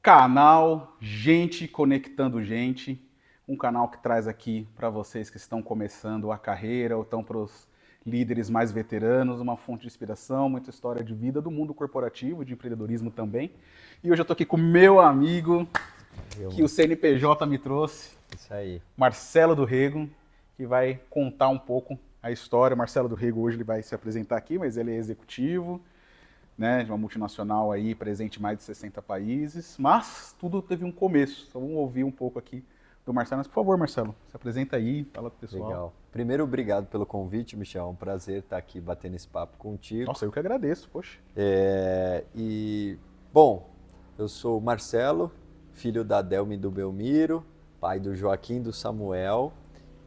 canal Gente Conectando Gente, um canal que traz aqui para vocês que estão começando a carreira ou estão para os líderes mais veteranos, uma fonte de inspiração, muita história de vida do mundo corporativo, de empreendedorismo também. E hoje eu estou aqui com meu amigo, que o CNPJ me trouxe, Isso aí. Marcelo do Rego, que vai contar um pouco a história. O Marcelo do Rego hoje ele vai se apresentar aqui, mas ele é executivo, né, de uma multinacional aí, presente em mais de 60 países, mas tudo teve um começo. Então vamos ouvir um pouco aqui do Marcelo. Mas, por favor, Marcelo, se apresenta aí, fala pro pessoal. Legal. Primeiro, obrigado pelo convite, Michel. É um prazer estar aqui batendo esse papo contigo. Nossa, eu que agradeço, poxa. Bom, eu sou o Marcelo, filho da Delma e do Belmiro, pai do Joaquim e do Samuel.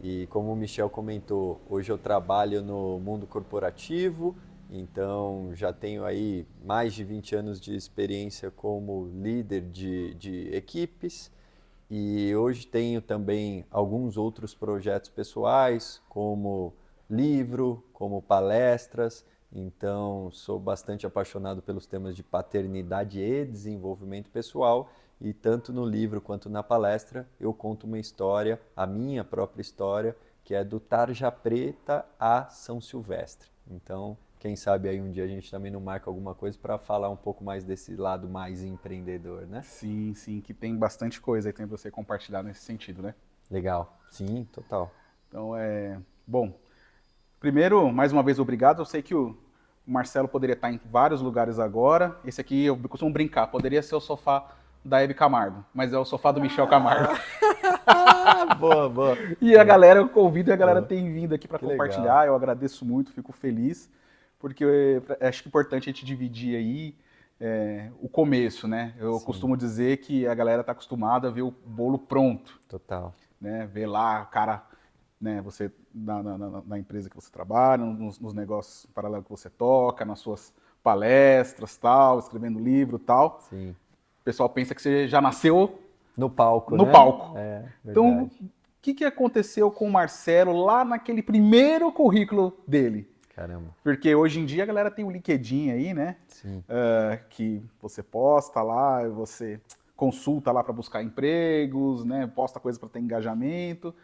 E como o Michel comentou, hoje eu trabalho no mundo corporativo, então já tenho aí mais de 20 anos de experiência como líder de equipes. E hoje tenho também alguns outros projetos pessoais, como livro, como palestras. Então, sou bastante apaixonado pelos temas de paternidade e desenvolvimento pessoal. E tanto no livro quanto na palestra, eu conto uma história, a minha própria história, que é do Tarja Preta a São Silvestre. Então, quem sabe aí um dia a gente também não marca alguma coisa para falar um pouco mais desse lado mais empreendedor, né? Sim, sim, que tem bastante coisa aí tem você compartilhar nesse sentido, né? Legal. Sim, total. Então, bom, primeiro, mais uma vez, obrigado. Eu sei que o Marcelo poderia estar em vários lugares agora. Esse aqui, eu costumo brincar, poderia ser o sofá da Hebe Camargo, mas é o sofá do Michel Camargo. Boa, boa. E a galera, eu convido e a galera Boa. tem vindo aqui para Que compartilhar. legal. Eu agradeço muito, fico feliz, porque acho que é importante a gente dividir aí o começo, né? Eu Sim, costumo dizer que a galera está acostumada a ver o bolo pronto, total. né? Ver lá, cara, né? Você na empresa que você trabalha, nos negócios paralelos que você toca, nas suas palestras, tal, escrevendo livro, tal. Sim. O pessoal pensa que você já nasceu No palco, no né? palco. É, Então, verdade. o que aconteceu com o Marcelo lá naquele primeiro currículo dele? Caramba. Porque hoje em dia a galera tem o LinkedIn aí, né? Sim, Que você posta lá, você consulta lá para buscar empregos, né? Posta coisa para ter engajamento.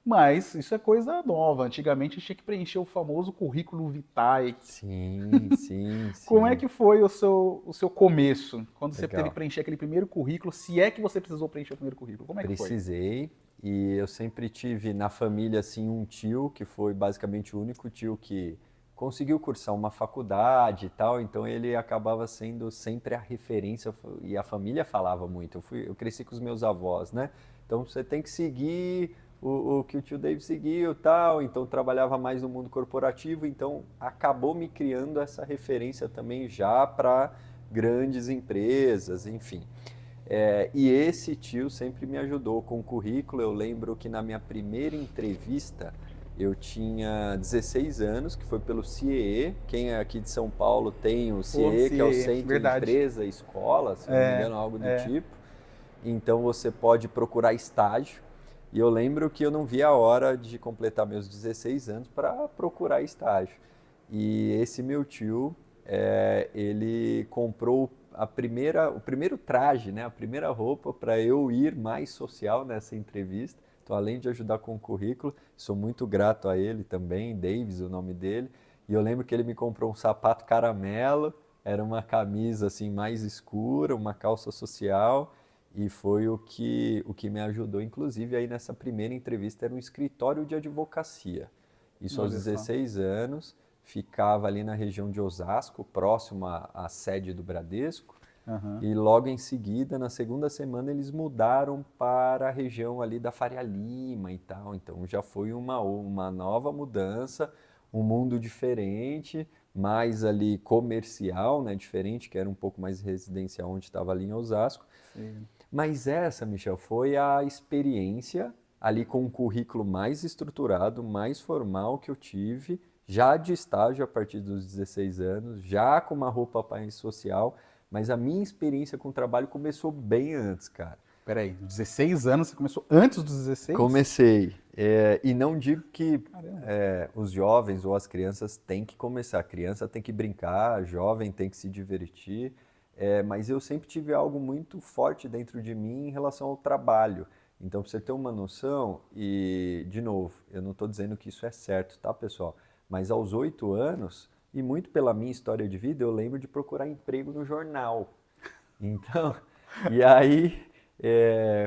Mas isso é coisa nova. Antigamente a gente tinha que preencher o famoso currículo vitae. sim, sim, Como é sim. que foi o seu começo? Quando você teve que Legal. preencher aquele primeiro currículo, se é que você precisou preencher o primeiro currículo, como é que foi? Precisei. E eu sempre tive na família assim um tio que foi basicamente o único tio que conseguiu cursar uma faculdade e tal, então ele acabava sendo sempre a referência e a família falava muito. Eu cresci com os meus avós, né? Então você tem que seguir o que o tio Dave seguiu, tal. Então trabalhava mais no mundo corporativo, então acabou me criando essa referência também já para grandes empresas, enfim. E esse tio sempre me ajudou com o currículo. Eu lembro que na minha primeira entrevista eu tinha 16 anos, que foi pelo CIEE. Quem é aqui de São Paulo tem o Pô, CIEE, que é o se Centro verdade. Empresa Escola, se eu não me engano, algo do tipo. Então você pode procurar estágio. E eu lembro que eu não vi a hora de completar meus 16 anos para procurar estágio. E esse meu tio, ele comprou o primeiro traje, né, a primeira roupa para eu ir mais social nessa entrevista. Então, além de ajudar com o currículo, sou muito grato a ele também, Davis, o nome dele. E eu lembro que ele me comprou um sapato caramelo, era uma camisa assim mais escura, uma calça social, e foi o que me ajudou, inclusive, aí nessa primeira entrevista era um escritório de advocacia. Isso aos Olha só. 16 anos, ficava ali na região de Osasco, próximo à sede do Bradesco. Aham. E logo em seguida, na segunda semana, eles mudaram para a região ali da Faria Lima e tal. Então já foi uma nova mudança, um mundo diferente, mais ali comercial, né? Diferente, que era um pouco mais residencial, onde estava ali em Osasco. Sim. Mas essa, Michel, foi a experiência ali com um currículo mais estruturado, mais formal que eu tive, já de estágio a partir dos 16 anos, já com uma roupa mais social, mas a minha experiência com o trabalho começou bem antes, cara. Peraí, 16 anos, você começou antes dos 16? Comecei, e não digo que Caramba. os jovens ou as crianças têm que começar, a criança tem que brincar, a jovem tem que se divertir. mas eu sempre tive algo muito forte dentro de mim em relação ao trabalho. Então, para você ter uma noção, e de novo, eu não estou dizendo que isso é certo, tá, pessoal? Mas aos 8 anos, e muito pela minha história de vida, eu lembro de procurar emprego no jornal. Então, e aí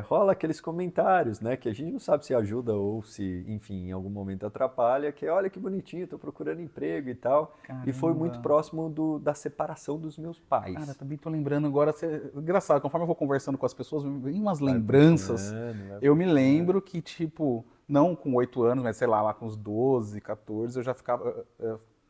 rola aqueles comentários, né, que a gente não sabe se ajuda ou se, enfim, em algum momento atrapalha, que olha que bonitinho, estou procurando emprego e tal. E foi muito Caramba. próximo da separação dos meus Cara, pais. também tô lembrando agora. Engraçado, conforme eu vou conversando com as pessoas, vem umas Vai lembranças. puxando, vai Eu me puxando. lembro que, tipo, não com 8 anos, mas sei lá com uns 12, 14, eu já ficava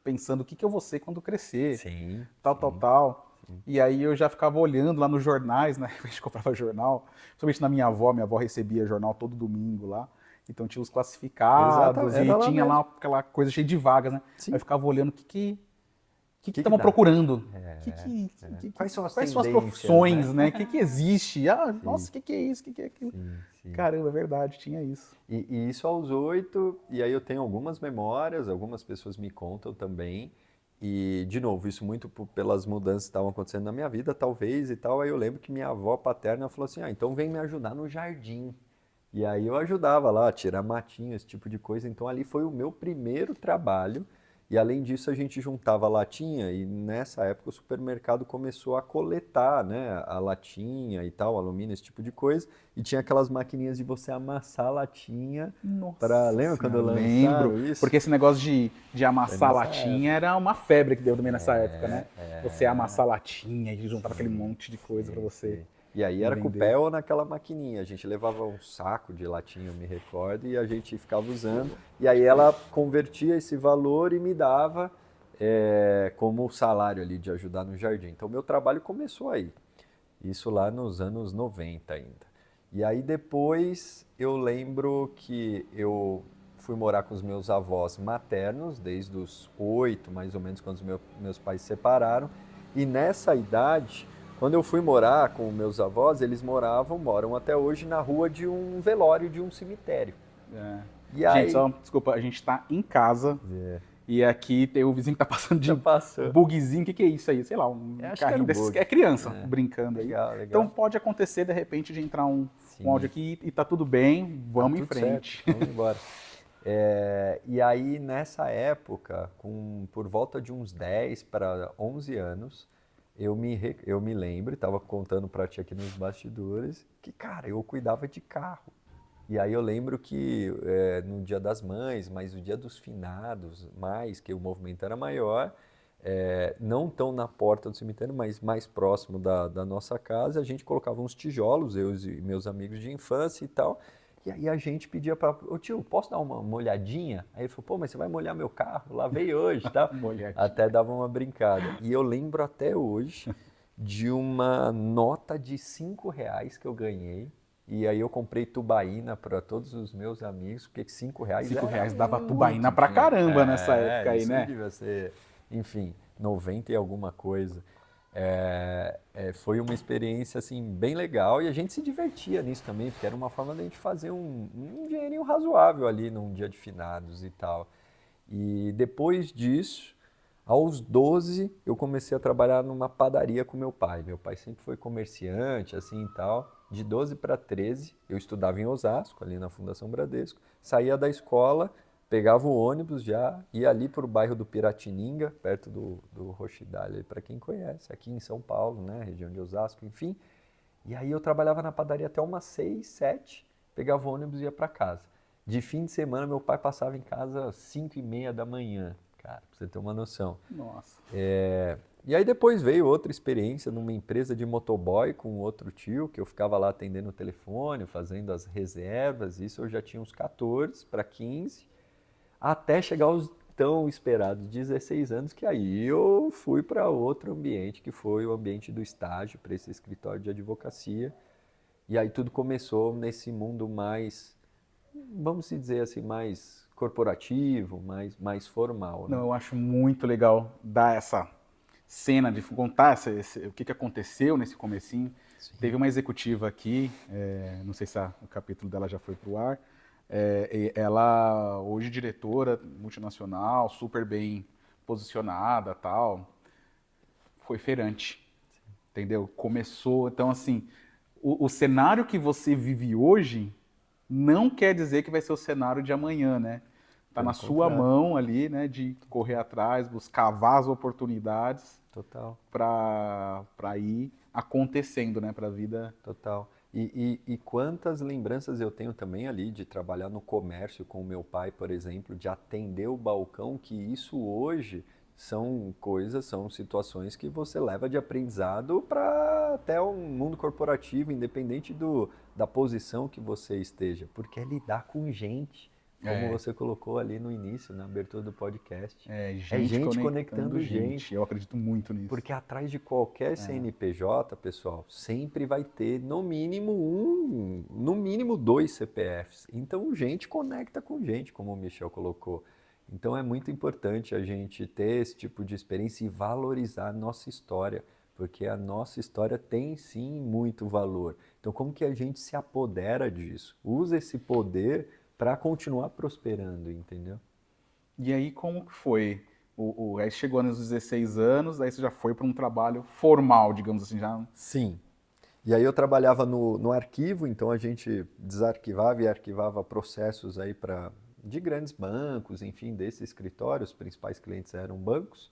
pensando o que eu vou ser quando crescer, Sim, tal, tal, sim, tal. sim. E aí eu já ficava olhando lá nos jornais, né? A gente comprava jornal, principalmente na minha avó recebia jornal todo domingo lá. Então tinha os classificados Exatamente, e era lá tinha lá mesmo. aquela coisa cheia de vagas, né? Aí eu Sim. ficava olhando o que O que estavam dá? procurando? É, Quais são as Quais são as tendências, profissões, né? né? O que existe? Ah, Sim, nossa, o que é isso? O que é aquilo? sim, sim. Caramba, é verdade, tinha isso. E isso aos 8, e aí eu tenho algumas memórias, algumas pessoas me contam também. E, de novo, isso muito pelas mudanças que estavam acontecendo na minha vida, talvez e tal. Aí eu lembro que minha avó paterna falou assim: ah, então vem me ajudar no jardim. E aí eu ajudava lá a tirar matinho, esse tipo de coisa. Então ali foi o meu primeiro trabalho. E além disso a gente juntava latinha e nessa época o supermercado começou a coletar, né, a latinha e tal, alumínio, esse tipo de coisa. E tinha aquelas maquininhas de você amassar a latinha para... Nossa Lembra quando senhora, lembro. lançaram isso? Porque esse negócio de Foi amassar nessa latinha época. era uma febre que deu também nessa época, né? Você É, amassar latinha e juntava aquele sim, monte de coisa pra sim, você sim. E aí era com o vender. pé ou naquela maquininha. A gente levava um saco de latinha, eu me recordo, e a gente ficava usando. E aí ela convertia esse valor e me dava como salário ali de ajudar no jardim. Então meu trabalho começou aí. Isso lá nos anos 90 ainda. E aí depois eu lembro que eu fui morar com os meus avós maternos, desde os 8, mais ou menos, quando os meus pais se separaram. E nessa idade, quando eu fui morar com meus avós, eles moram até hoje na rua de um velório de um cemitério. É. E Gente, aí, só, desculpa, a gente tá em casa é, e aqui tem o vizinho que tá passando já de passou. bugzinho. O que é isso aí? Sei lá, um Acho que era carrinho um desses. bug. É criança É, brincando aí. legal, Então legal. pode acontecer de repente de entrar um áudio Sim. aqui e tá tudo bem, Tá vamos em tudo certo, frente. vamos embora. E aí, nessa época, por volta de uns 10 para 11 anos, eu me lembro, estava contando para ti aqui nos bastidores, que, cara, eu cuidava de carro. E aí eu lembro que no Dia das Mães, mas o Dia dos Finados, mais, que o movimento era maior, não tão na porta do cemitério, mas mais próximo da nossa casa, a gente colocava uns tijolos, eu e meus amigos de infância e tal, e aí a gente pedia para, ô tio, posso dar uma molhadinha? Aí ele falou, pô, mas você vai molhar meu carro? Lavei hoje e tal. Molhadinho. Até dava uma brincada. E eu lembro até hoje de uma nota de R$ 5 que eu ganhei. E aí eu comprei tubaína para todos os meus amigos, porque R$ 5 cinco era reais dava muito tubaína pra dinheiro. caramba nessa época aí, Isso né? devia ser, enfim, 90 e alguma coisa. Foi uma experiência assim bem legal e a gente se divertia nisso também, porque era uma forma da gente fazer um dinheirinho razoável ali num dia de finados e tal. E depois disso, aos 12, eu comecei a trabalhar numa padaria com meu pai. Meu pai sempre foi comerciante, assim e tal. De 12 para 13, eu estudava em Osasco, ali na Fundação Bradesco. Saía da escola, pegava o ônibus já, ia ali para o bairro do Piratininga, perto do Rochidale, para quem conhece, aqui em São Paulo, né, região de Osasco, enfim. E aí eu trabalhava na padaria até umas 6, 7, pegava o ônibus e ia para casa. De fim de semana, meu pai passava em casa às 5:30 da manhã, cara, pra você ter uma noção. Nossa. E aí depois veio outra experiência numa empresa de motoboy com outro tio, que eu ficava lá atendendo o telefone, fazendo as reservas, isso eu já tinha uns 14 para 15, até chegar aos tão esperados 16 anos, que aí eu fui para outro ambiente, que foi o ambiente do estágio, para esse escritório de advocacia. E aí tudo começou nesse mundo mais, vamos dizer assim, mais corporativo, mais formal, Não, né? eu acho muito legal dar essa cena de contar o que aconteceu nesse comecinho. Sim. Teve uma executiva aqui, não sei se o capítulo dela já foi pro ar, e ela hoje diretora multinacional, super bem posicionada, tal, foi feirante. entendeu? Começou, então assim, o cenário que você vive hoje não quer dizer que vai ser o cenário de amanhã, né? Tá na Pelo sua contrário. mão ali, né, de correr atrás, buscar cavar as oportunidades Total. para ir acontecendo, né, para a vida. Total. E quantas lembranças eu tenho também ali de trabalhar no comércio com o meu pai, por exemplo, de atender o balcão, que isso hoje são coisas, são situações que você leva de aprendizado para até um mundo corporativo, independente da posição que você esteja, porque é lidar com gente, como É, você colocou ali no início, na abertura do podcast. é É gente gente conectando conectando gente. gente. Eu acredito muito nisso. Porque atrás de qualquer CNPJ, pessoal, sempre vai ter no mínimo no mínimo dois CPFs. Então, gente conecta com gente, como o Michel colocou. Então, é muito importante a gente ter esse tipo de experiência e valorizar a nossa história, porque a nossa história tem sim muito valor. Então, como que a gente se apodera disso? Usa esse poder para continuar prosperando, entendeu? E aí, como que foi? Aí chegou nos 16 anos, aí você já foi para um trabalho formal, digamos assim, já. Sim. E aí eu trabalhava no arquivo, então a gente desarquivava e arquivava processos aí de grandes bancos, enfim, desses escritórios, os principais clientes eram bancos.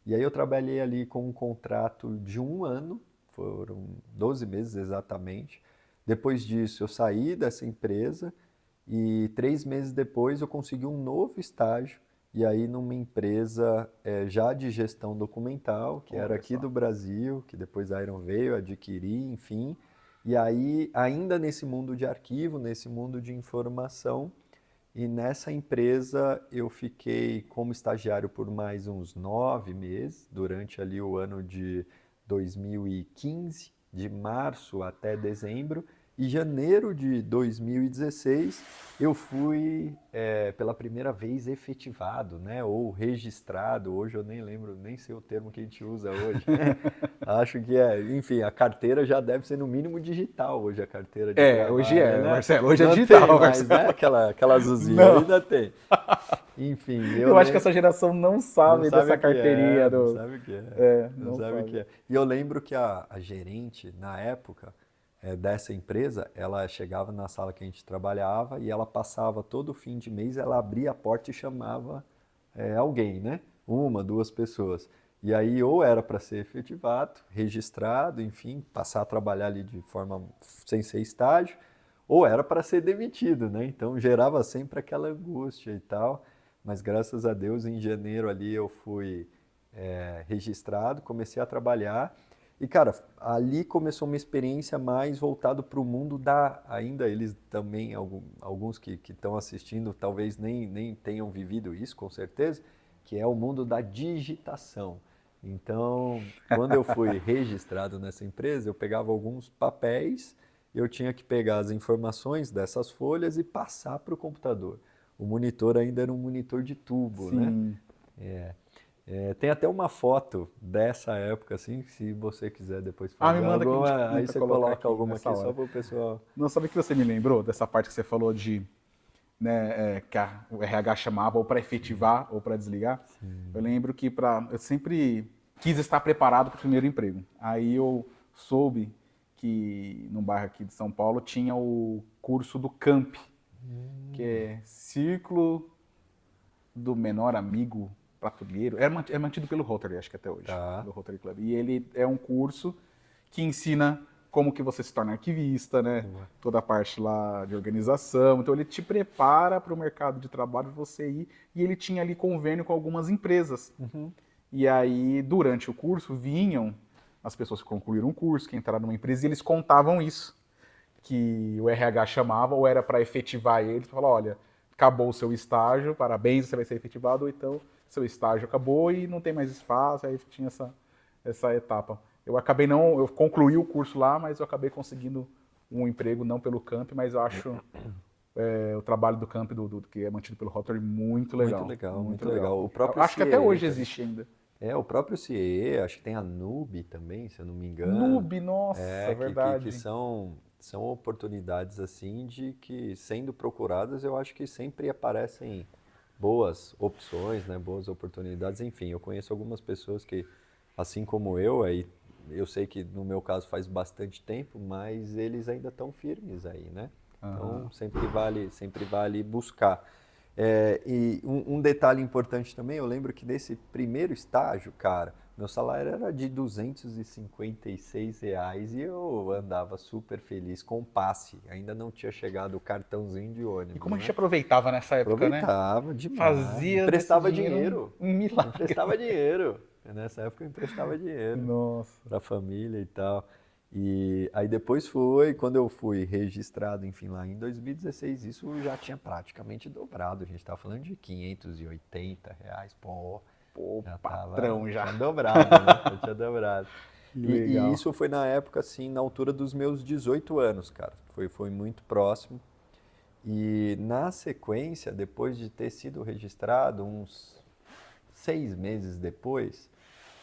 E aí eu trabalhei ali com um contrato de um ano, foram 12 meses exatamente. Depois disso eu saí dessa empresa e 3 meses depois eu consegui um novo estágio, e aí numa empresa já de gestão documental, que era Olha aqui só. do Brasil, que depois a Iron veio adquirir, enfim. E aí, ainda nesse mundo de arquivo, nesse mundo de informação, e nessa empresa eu fiquei como estagiário por mais uns 9 meses, durante ali o ano de 2015, de março até dezembro. E janeiro de 2016 eu fui pela primeira vez efetivado, né, ou registrado. Hoje eu nem lembro, nem sei o termo que a gente usa hoje. Acho que enfim, a carteira já deve ser no mínimo digital hoje, a carteira de Hoje trabalho, né? Marcelo, hoje é Não digital, tem mais, Marcelo. né? Aquela azulzinha Não. ainda tem. Enfim, Eu acho que essa geração não não sabe sabe dessa o que é, carteirinha não do. sabe o que é, não Não sabe o que sabe. é. E eu lembro que a gerente, na época, dessa empresa, ela chegava na sala que a gente trabalhava e ela passava todo fim de mês, ela abria a porta e chamava alguém, né? Uma, duas pessoas. E aí ou era para ser efetivado, registrado, enfim, passar a trabalhar ali de forma sem ser estágio, ou era para ser demitido, né? Então gerava sempre aquela angústia e tal. Mas graças a Deus, em janeiro ali eu fui registrado, comecei a trabalhar. E, cara, ali começou uma experiência mais voltada para o mundo ainda eles também, alguns que estão assistindo, talvez nem tenham vivido isso, com certeza, que é o mundo da digitação. Então, quando eu fui registrado nessa empresa, eu pegava alguns papéis, eu tinha que pegar as informações dessas folhas e passar para o computador. O monitor ainda era um monitor de tubo, né? Sim. Tem até uma foto dessa época, assim, se você quiser depois Me fazer manda que a gente alguma, aí tenta você colocar coloca aqui alguma nessa aqui só hora. para o pessoal. Não, sabe o que você me lembrou dessa parte que você falou de, né, que o RH chamava ou para efetivar ou para desligar? Eu lembro que eu sempre quis estar preparado para o primeiro emprego. Aí eu soube que no bairro aqui de São Paulo tinha o curso do CAMP, que é Círculo do Menor Amigo Patrulheiro. É mantido pelo Rotary, acho que até hoje, Tá. pelo Rotary Club. E ele é um curso que ensina como que você se torna arquivista, né? Boa. Toda a parte lá de organização. Então ele te prepara para o mercado de trabalho você ir. E ele tinha ali convênio com algumas empresas. E aí, durante o curso, vinham as pessoas que concluíram o curso, que entraram numa empresa, e eles contavam isso. Que o RH chamava, ou era para efetivar eles, para falar, olha, acabou o seu estágio, parabéns, você vai ser efetivado, ou então seu estágio acabou e não tem mais espaço, aí tinha essa etapa. Eu concluí o curso lá, mas eu acabei conseguindo um emprego, não pelo Camp, mas eu acho o trabalho do Camp, que é mantido pelo Rotary, muito Muito legal. legal, Muito muito legal. legal. O próprio Acho que até CIEE hoje também. existe ainda. O próprio CIEE, acho que tem a NUB também, se eu não me engano. Noob, nossa, Que verdade. são oportunidades assim de que, sendo procuradas, eu acho que sempre aparecem boas opções, né? Boas oportunidades. Enfim, eu conheço algumas pessoas que, assim como eu, aí eu sei que no meu caso faz bastante tempo, mas eles ainda estão firmes aí, né? Então sempre vale buscar. E um detalhe importante também, eu lembro que nesse primeiro estágio, cara, meu salário era de R$ 256 e eu andava super feliz com passe. Ainda não tinha chegado o cartãozinho de E ônibus, como a gente né? aproveitava nessa época, né? Aproveitava demais. Fazia desse Emprestava dinheiro dinheiro. um milagre. Emprestava dinheiro. Nessa época eu emprestava dinheiro Nossa. para a família e tal. E aí depois quando eu fui registrado, enfim, lá em 2016, isso já tinha praticamente dobrado. A gente estava falando de R$ 580, pô, Pô, já patrão já. tinha dobrado, né? Já tinha dobrado. Que E legal. isso foi na época, assim, na altura dos meus 18 anos, cara. Foi muito próximo. E na sequência, depois de ter sido registrado, uns 6 meses depois,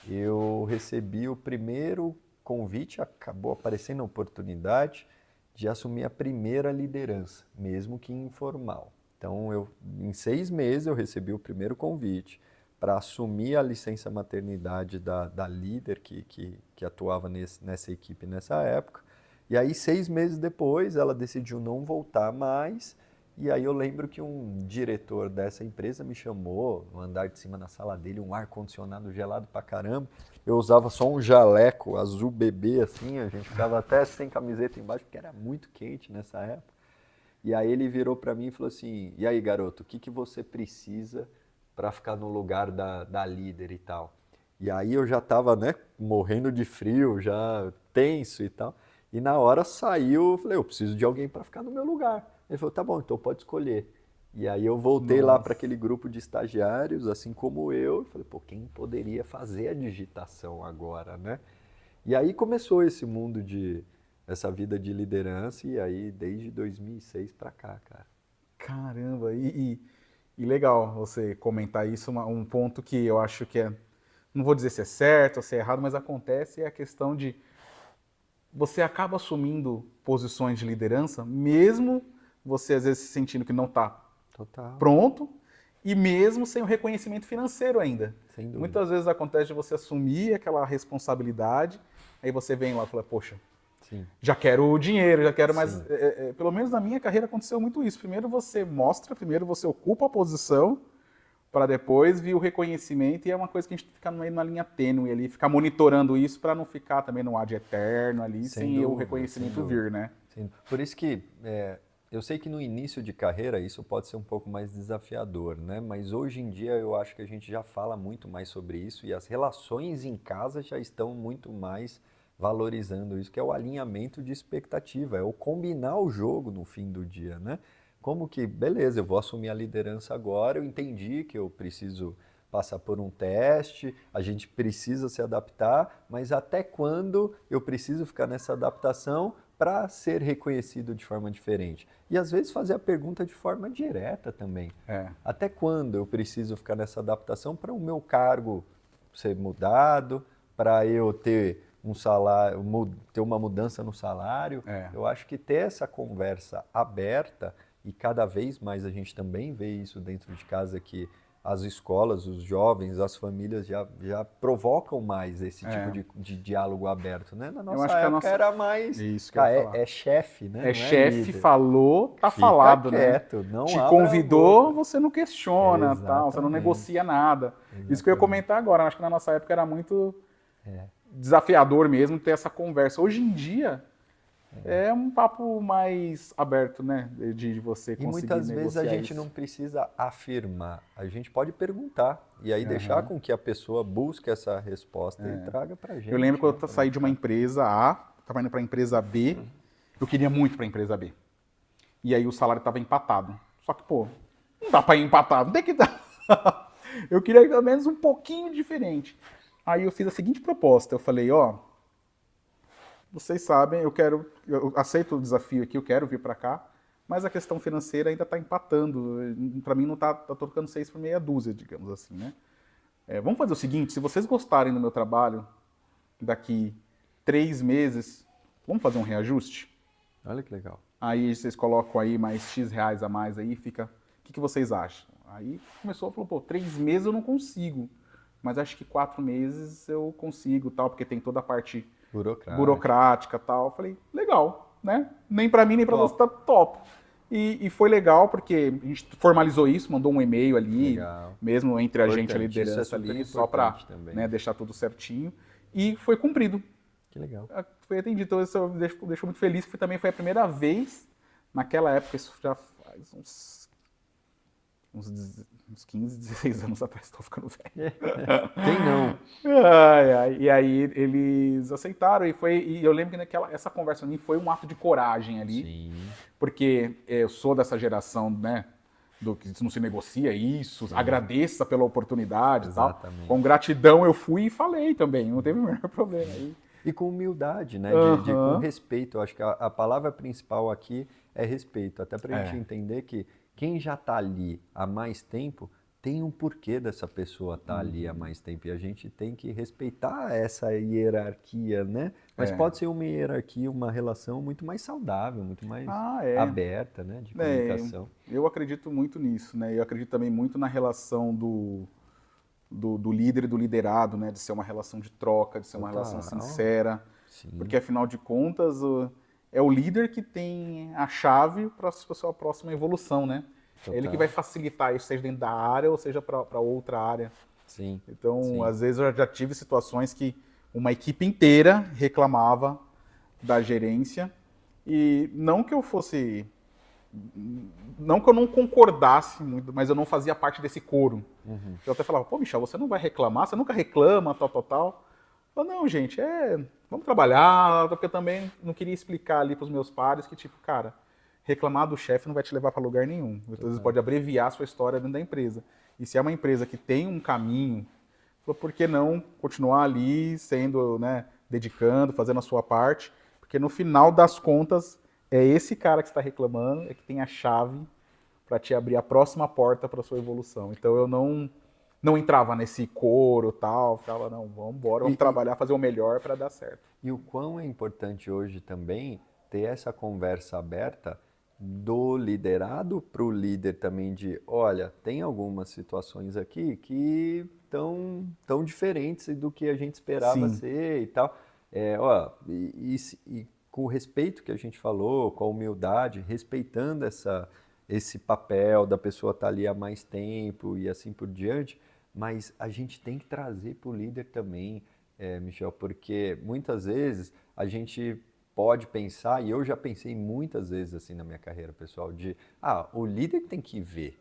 eu recebi o primeiro convite, acabou aparecendo a oportunidade de assumir a primeira liderança, mesmo que informal. Então, em 6 meses, eu recebi o primeiro convite para assumir a licença maternidade da líder que atuava nessa equipe nessa época. E aí, 6 meses depois, ela decidiu não voltar mais. E aí eu lembro que um diretor dessa empresa me chamou no andar de cima na sala dele, um ar-condicionado gelado pra caramba. Eu usava só um jaleco azul bebê, assim, a gente ficava até sem camiseta embaixo, porque era muito quente nessa época. E aí ele virou pra mim e falou assim, e aí garoto, o que você precisa para ficar no lugar da líder e tal? E aí eu já tava, né, morrendo de frio, já tenso e tal. E na hora saiu, eu falei, eu preciso de alguém para ficar no meu lugar. Ele falou, tá bom, então pode escolher. E aí eu voltei lá para Nossa. aquele grupo de estagiários, assim como eu, e falei, pô, quem poderia fazer a digitação agora, né? E aí começou essa vida de liderança, e aí desde 2006 para cá, cara. Caramba, e legal você comentar isso, um ponto que eu acho que não vou dizer se é certo ou se é errado, mas acontece é a questão de você acaba assumindo posições de liderança, mesmo você às vezes se sentindo que não está Total, pronto e mesmo sem o reconhecimento financeiro ainda. sem dúvida. Muitas vezes acontece de você assumir aquela responsabilidade, aí você vem lá e fala, poxa, Sim, já quero o dinheiro, já quero mais. sim, Pelo menos na minha carreira aconteceu muito isso. Primeiro você mostra, primeiro você ocupa a posição, para depois vir o reconhecimento, e é uma coisa que a gente fica meio na linha tênue ali, ficar monitorando isso para não ficar também no ad eterno ali, sem sem o dúvida, sem reconhecimento dúvida. vir, né? Por isso que eu sei que no início de carreira isso pode ser um pouco mais desafiador, né? Mas hoje em dia eu acho que a gente já fala muito mais sobre isso e as relações em casa já estão muito mais valorizando isso, que é o alinhamento de expectativa, é o combinar o jogo no fim do dia, né? Como que, beleza, eu vou assumir a liderança agora, eu entendi que eu preciso passar por um teste, a gente precisa se adaptar, mas até quando eu preciso ficar nessa adaptação para ser reconhecido de forma diferente? E às vezes fazer a pergunta de forma direta também. É. Até quando eu preciso ficar nessa adaptação para o meu cargo ser mudado, para eu ter um salário, ter uma mudança no salário? É. Eu acho que ter essa conversa aberta, e cada vez mais a gente também vê isso dentro de casa, que as escolas, os jovens, as famílias já provocam mais esse tipo de diálogo aberto, né? Na Eu nossa acho que a época nossa. era mais, Isso que eu ia cara, falar. é chefe, né? É Não é chefe, líder. falou, tá Fica falado, né? quieto, não Te abra a convidou, boca. você não questiona, tal, você não Exatamente, negocia nada. Isso que eu ia exatamente. comentar agora, acho que na nossa época era muito desafiador mesmo ter essa conversa. Hoje em dia é um papo mais aberto, né? De você E conseguir muitas vezes a negociar gente não isso. precisa afirmar, a gente pode perguntar e aí deixar Aham. com que a pessoa busque essa resposta e traga pra Eu lembro gente, quando né, eu para saí de uma educar. empresa A, estava indo para a empresa B, eu queria muito para a empresa B. E aí o salário estava empatado. Só que, pô, não dá para ir empatado, não tem que dar. Eu queria pelo menos um pouquinho diferente. Aí eu fiz a seguinte proposta, eu falei, ó, vocês sabem, eu aceito o desafio aqui, eu quero vir para cá, mas a questão financeira ainda está empatando. Para mim não está tá trocando 6 por meia dúzia, digamos assim, né? Vamos fazer o seguinte, se vocês gostarem do meu trabalho, daqui 3 meses, vamos fazer um reajuste? Olha que legal. Aí vocês colocam aí mais X reais a mais aí, fica. O que vocês acham? Aí começou a falar, pô, 3 meses eu não consigo. Mas acho que 4 meses eu consigo, tal, porque tem toda a parte burocrática e tal. Eu falei, legal, né? Nem para mim, nem para você, tá top. E foi legal, porque a gente formalizou isso, mandou um e-mail ali, mesmo entre a gente, a liderança ali, só para, né, deixar tudo certinho. E foi cumprido. Que legal. Foi atendido. Então isso me deixou muito feliz, que também foi a primeira vez, naquela época, isso já faz uns 15, 16 anos atrás, estou ficando velho. Quem não? E aí eles aceitaram, e eu lembro que essa conversa ali foi um ato de coragem ali, Sim. porque eu sou dessa geração, né, do que não se negocia isso, agradeça pela oportunidade e tal. Com gratidão eu fui e falei também, não teve o menor problema aí. E com humildade, né? Com respeito. Eu acho que a palavra principal aqui é respeito. Até para a gente entender que quem já está ali há mais tempo tem um porquê dessa pessoa estar ali há mais tempo. E a gente tem que respeitar essa hierarquia, né? Mas pode ser uma hierarquia, uma relação muito mais saudável, muito mais aberta, né? De comunicação. Eu acredito muito nisso, né? Eu acredito também muito na relação do líder e do liderado, né? De ser uma relação de troca, de ser uma relação sincera. Sim. Porque, afinal de contas, é o líder que tem a chave para a sua próxima evolução, né? É ele que vai facilitar isso, seja dentro da área ou seja para outra área. Sim. Então, às vezes, eu já tive situações que uma equipe inteira reclamava da gerência e não que eu fosse... Não que eu não concordasse muito, mas eu não fazia parte desse coro. Eu até falava, pô, Michel, você não vai reclamar? Você nunca reclama, tal. Eu, não, gente, vamos trabalhar, porque eu também não queria explicar ali para os meus pares que, tipo, cara, reclamar do chefe não vai te levar para lugar nenhum. Às vezes pode abreviar a sua história dentro da empresa. E se é uma empresa que tem um caminho, por que não continuar ali sendo, né, dedicando, fazendo a sua parte? Porque no final das contas, é esse cara que está reclamando, é que tem a chave para te abrir a próxima porta para sua evolução. Então eu não entrava nesse coro tal, ficava, não, vamos embora, vamos trabalhar, fazer o melhor para dar certo. E o quão é importante hoje também ter essa conversa aberta do liderado para o líder também de, olha, tem algumas situações aqui que estão tão diferentes do que a gente esperava ser e tal. E com o respeito que a gente falou, com a humildade, respeitando esse papel da pessoa estar ali há mais tempo e assim por diante, mas a gente tem que trazer para o líder também, Michel, porque muitas vezes a gente pode pensar, e eu já pensei muitas vezes assim na minha carreira pessoal, o líder tem que ver,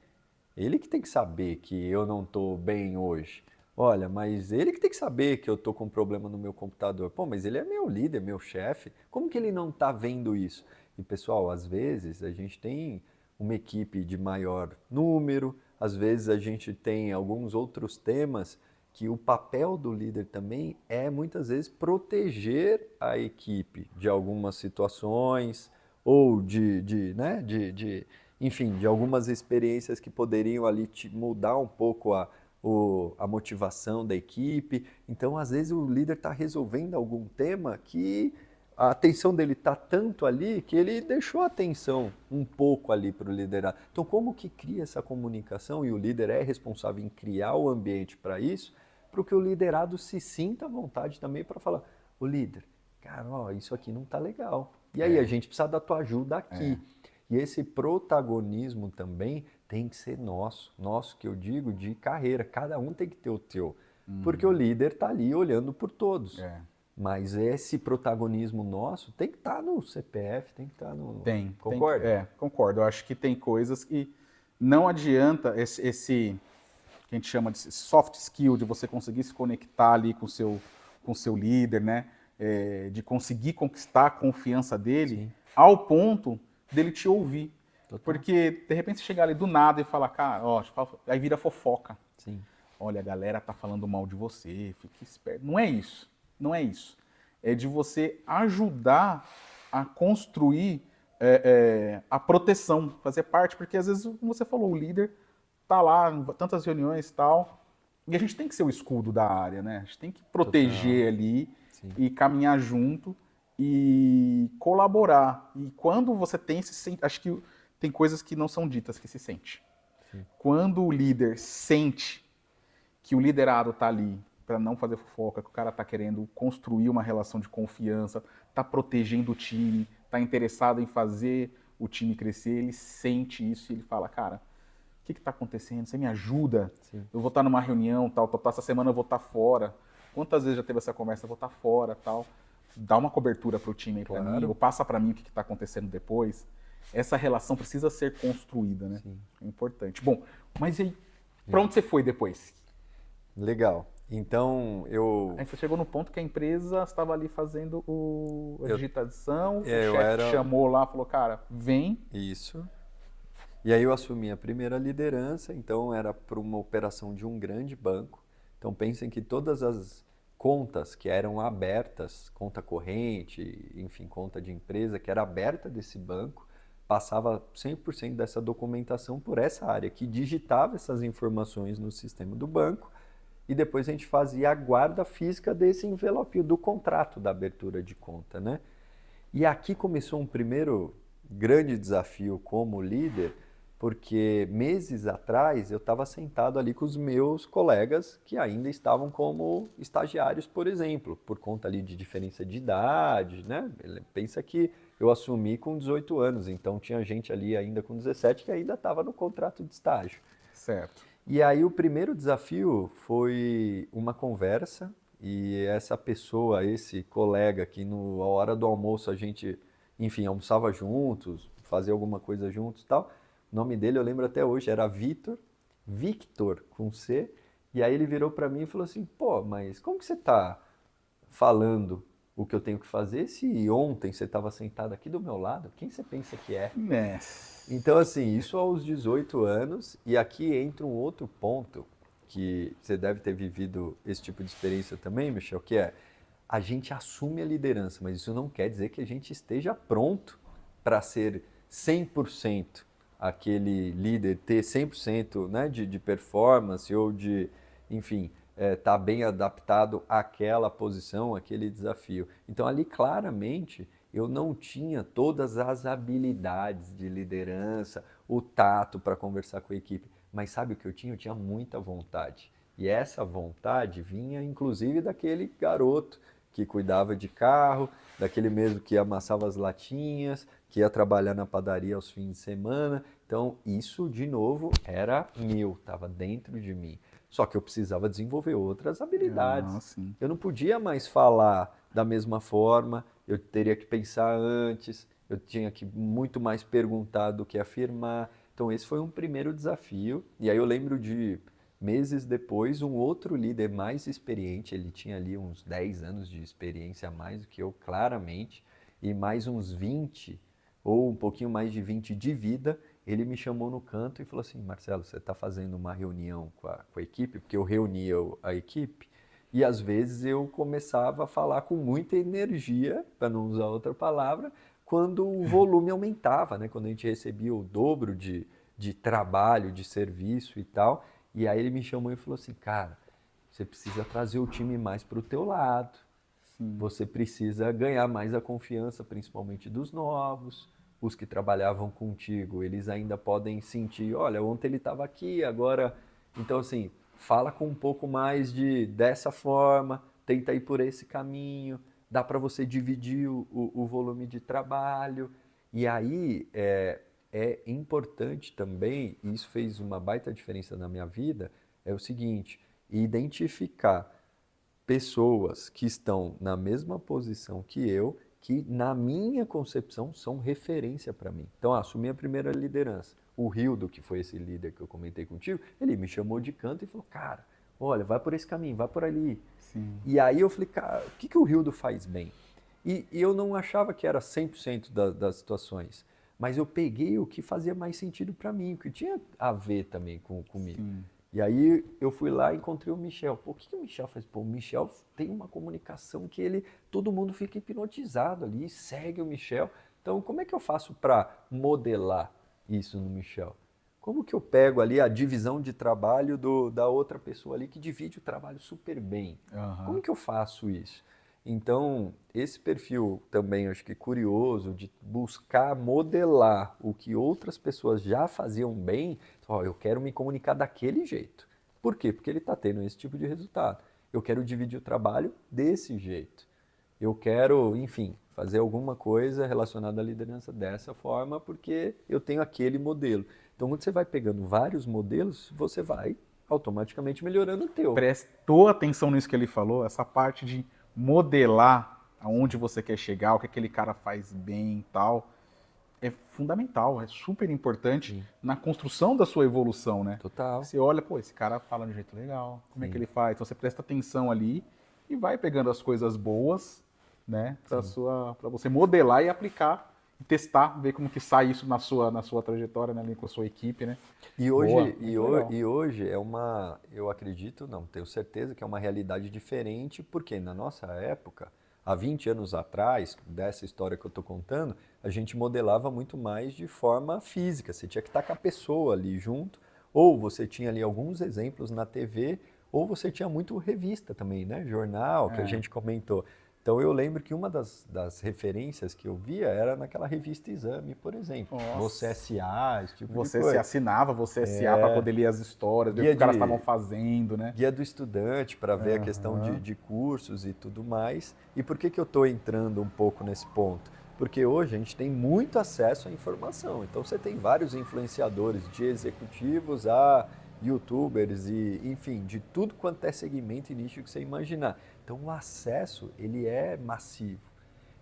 ele que tem que saber que eu não estou bem hoje. Olha, mas ele que tem que saber que eu estou com um problema no meu computador. Pô, mas ele é meu líder, meu chefe. Como que ele não está vendo isso? E, pessoal, às vezes a gente tem uma equipe de maior número, às vezes a gente tem alguns outros temas que o papel do líder também é, muitas vezes, proteger a equipe de algumas situações ou enfim, de algumas experiências que poderiam ali mudar um pouco a motivação da equipe. Então, às vezes, o líder está resolvendo algum tema que a atenção dele está tanto ali que ele deixou a atenção um pouco ali para o liderado. Então, como que cria essa comunicação? E o líder é responsável em criar o ambiente para isso, para que o liderado se sinta à vontade também para falar, o líder, cara, isso aqui não está legal. E aí, a gente precisa da tua ajuda aqui. E esse protagonismo também tem que ser nosso que eu digo de carreira, cada um tem que ter o teu, porque o líder está ali olhando por todos, mas esse protagonismo nosso tem que estar no CPF, tem que estar no... Concorda? Concordo, eu acho que tem coisas que não adianta esse que a gente chama de soft skill, de você conseguir se conectar ali com o seu líder, né, de conseguir conquistar a confiança dele, ao ponto dele te ouvir. Total. Porque, de repente, você chegar ali do nada e falar, cara, aí vira fofoca. Sim. Olha, a galera tá falando mal de você, fique esperto. Não é isso. Não é isso. É de você ajudar a construir a proteção, fazer parte, porque às vezes, como você falou, o líder tá lá em tantas reuniões e tal, e a gente tem que ser o escudo da área, né? A gente tem que proteger ali e caminhar junto e colaborar. E quando você tem acho que tem coisas que não são ditas, que se sente. Quando o líder sente que o liderado está ali para não fazer fofoca, que o cara tá querendo construir uma relação de confiança, tá protegendo o time, tá interessado em fazer o time crescer, ele sente isso e ele fala, cara, o que está acontecendo? Você me ajuda? Sim. Eu vou estar numa reunião, tal, essa semana eu vou estar fora. Quantas vezes já teve essa conversa? Eu vou estar fora, tal. Dá uma cobertura para o time aí para mim, ou passa para mim o que está acontecendo depois. Essa relação precisa ser construída, né? Sim. É importante. Bom, mas e aí, para onde você foi depois? Legal. Então, Aí você chegou no ponto que a empresa estava ali fazendo a digitação, o chefe era... chamou lá, falou, cara, vem. Isso. E aí eu assumi a primeira liderança, então era para uma operação de um grande banco. Então pensem que todas as contas que eram abertas, conta corrente, enfim, conta de empresa que era aberta desse banco, passava 100% dessa documentação por essa área, que digitava essas informações no sistema do banco e depois a gente fazia a guarda física desse envelope, do contrato da abertura de conta, né? E aqui começou um primeiro grande desafio como líder, porque meses atrás eu estava sentado ali com os meus colegas que ainda estavam como estagiários, por exemplo, por conta ali de diferença de idade, né? Pensa que eu assumi com 18 anos, então tinha gente ali ainda com 17 que ainda estava no contrato de estágio. Certo. E aí o primeiro desafio foi uma conversa e essa pessoa, esse colega que na hora do almoço a gente, enfim, almoçava juntos, fazia alguma coisa juntos e tal. O nome dele eu lembro até hoje, era Victor com C. E aí ele virou para mim e falou assim, pô, mas como que você tá falando o que eu tenho que fazer se ontem você estava sentado aqui do meu lado? Quem você pensa que é? Então, assim, isso aos 18 anos, e aqui entra um outro ponto que você deve ter vivido esse tipo de experiência também, Michel, que é a gente assume a liderança, mas isso não quer dizer que a gente esteja pronto para ser 100% aquele líder, ter 100%, né, de performance ou de, enfim, tá bem adaptado àquela posição, àquele desafio. Então, ali claramente eu não tinha todas as habilidades de liderança, o tato para conversar com a equipe. Mas sabe o que eu tinha? Eu tinha muita vontade. E essa vontade vinha, inclusive, daquele garoto que cuidava de carro, daquele mesmo que amassava as latinhas, que ia trabalhar na padaria aos fins de semana. Então, isso, de novo, era meu, estava dentro de mim. Só que eu precisava desenvolver outras habilidades. Eu não podia mais falar da mesma forma, eu teria que pensar antes, eu tinha que muito mais perguntar do que afirmar. Então esse foi um primeiro desafio. E aí eu lembro de meses depois, um outro líder mais experiente, ele tinha ali uns 10 anos de experiência a mais do que eu, claramente, e mais uns 20 ou um pouquinho mais de 20 de vida, ele me chamou no canto e falou assim, Marcelo, você está fazendo uma reunião com a equipe? Porque eu reunia a equipe, e às vezes eu começava a falar com muita energia, para não usar outra palavra, quando o volume aumentava, né? Quando a gente recebia o dobro de trabalho, de serviço e tal. E aí ele me chamou e falou assim, cara, você precisa trazer o time mais para o teu lado. Sim. Você precisa ganhar mais a confiança, principalmente dos novos. Os que trabalhavam contigo, eles ainda podem sentir, olha, ontem ele estava aqui, agora... Então, assim, fala com um pouco mais dessa forma, tenta ir por esse caminho, dá para você dividir o volume de trabalho. E aí é importante também, e isso fez uma baita diferença na minha vida, é o seguinte, identificar pessoas que estão na mesma posição que eu, que na minha concepção são referência para mim. Então, assumi a primeira liderança. O Rildo, que foi esse líder que eu comentei contigo, ele me chamou de canto e falou, cara, olha, vai por esse caminho, vai por ali. Sim. E aí eu falei, cara, o que o Rildo faz bem? E eu não achava que era 100% das situações, mas eu peguei o que fazia mais sentido para mim, o que tinha a ver também comigo. Sim. E aí eu fui lá e encontrei o Michel. Pô, o que o Michel faz? Pô, o Michel tem uma comunicação que todo mundo fica hipnotizado ali, segue o Michel. Então, como é que eu faço para modelar isso no Michel? Como que eu pego ali a divisão de trabalho da outra pessoa ali que divide o trabalho super bem? Uhum. Como que eu faço isso? Então, esse perfil também, acho que curioso, de buscar modelar o que outras pessoas já faziam bem, eu quero me comunicar daquele jeito. Por quê? Porque ele está tendo esse tipo de resultado. eu quero dividir o trabalho desse jeito. Eu quero, enfim, fazer alguma coisa relacionada à liderança dessa forma, porque eu tenho aquele modelo. Então, quando você vai pegando vários modelos, você vai automaticamente melhorando o teu. Prestou atenção nisso que ele falou, essa parte de modelar aonde você quer chegar, o que aquele cara faz bem e tal, é fundamental, é super importante na construção da sua evolução, né? Total. Você olha, pô, esse cara fala de um jeito legal, como é que ele faz? Então você presta atenção ali e vai pegando as coisas boas, né, para você modelar e aplicar, e testar, ver como que sai isso na sua trajetória, né, ali com a sua equipe, né? E hoje, Boa, muito legal. e hoje é uma, eu acredito, não, tenho certeza que é uma realidade diferente, porque na nossa época, há 20 anos atrás, dessa história que eu estou contando, a gente modelava muito mais de forma física, você tinha que estar com a pessoa ali junto, ou você tinha ali alguns exemplos na TV, ou você tinha muito revista também, né? Jornal, que a gente comentou. Então eu lembro que uma das referências que eu via era naquela revista Exame, por exemplo. Nossa. Você S.A., esse tipo de Você coisa. se assinava, você SA para poder ler as histórias, ver o que os caras estavam fazendo, né? Guia do estudante para ver a questão de cursos e tudo mais. E por que eu estou entrando um pouco nesse ponto? Porque hoje a gente tem muito acesso à informação. Então você tem vários influenciadores de executivos a YouTubers e, enfim, de tudo quanto é segmento e nicho que você imaginar. Então o acesso, ele é massivo.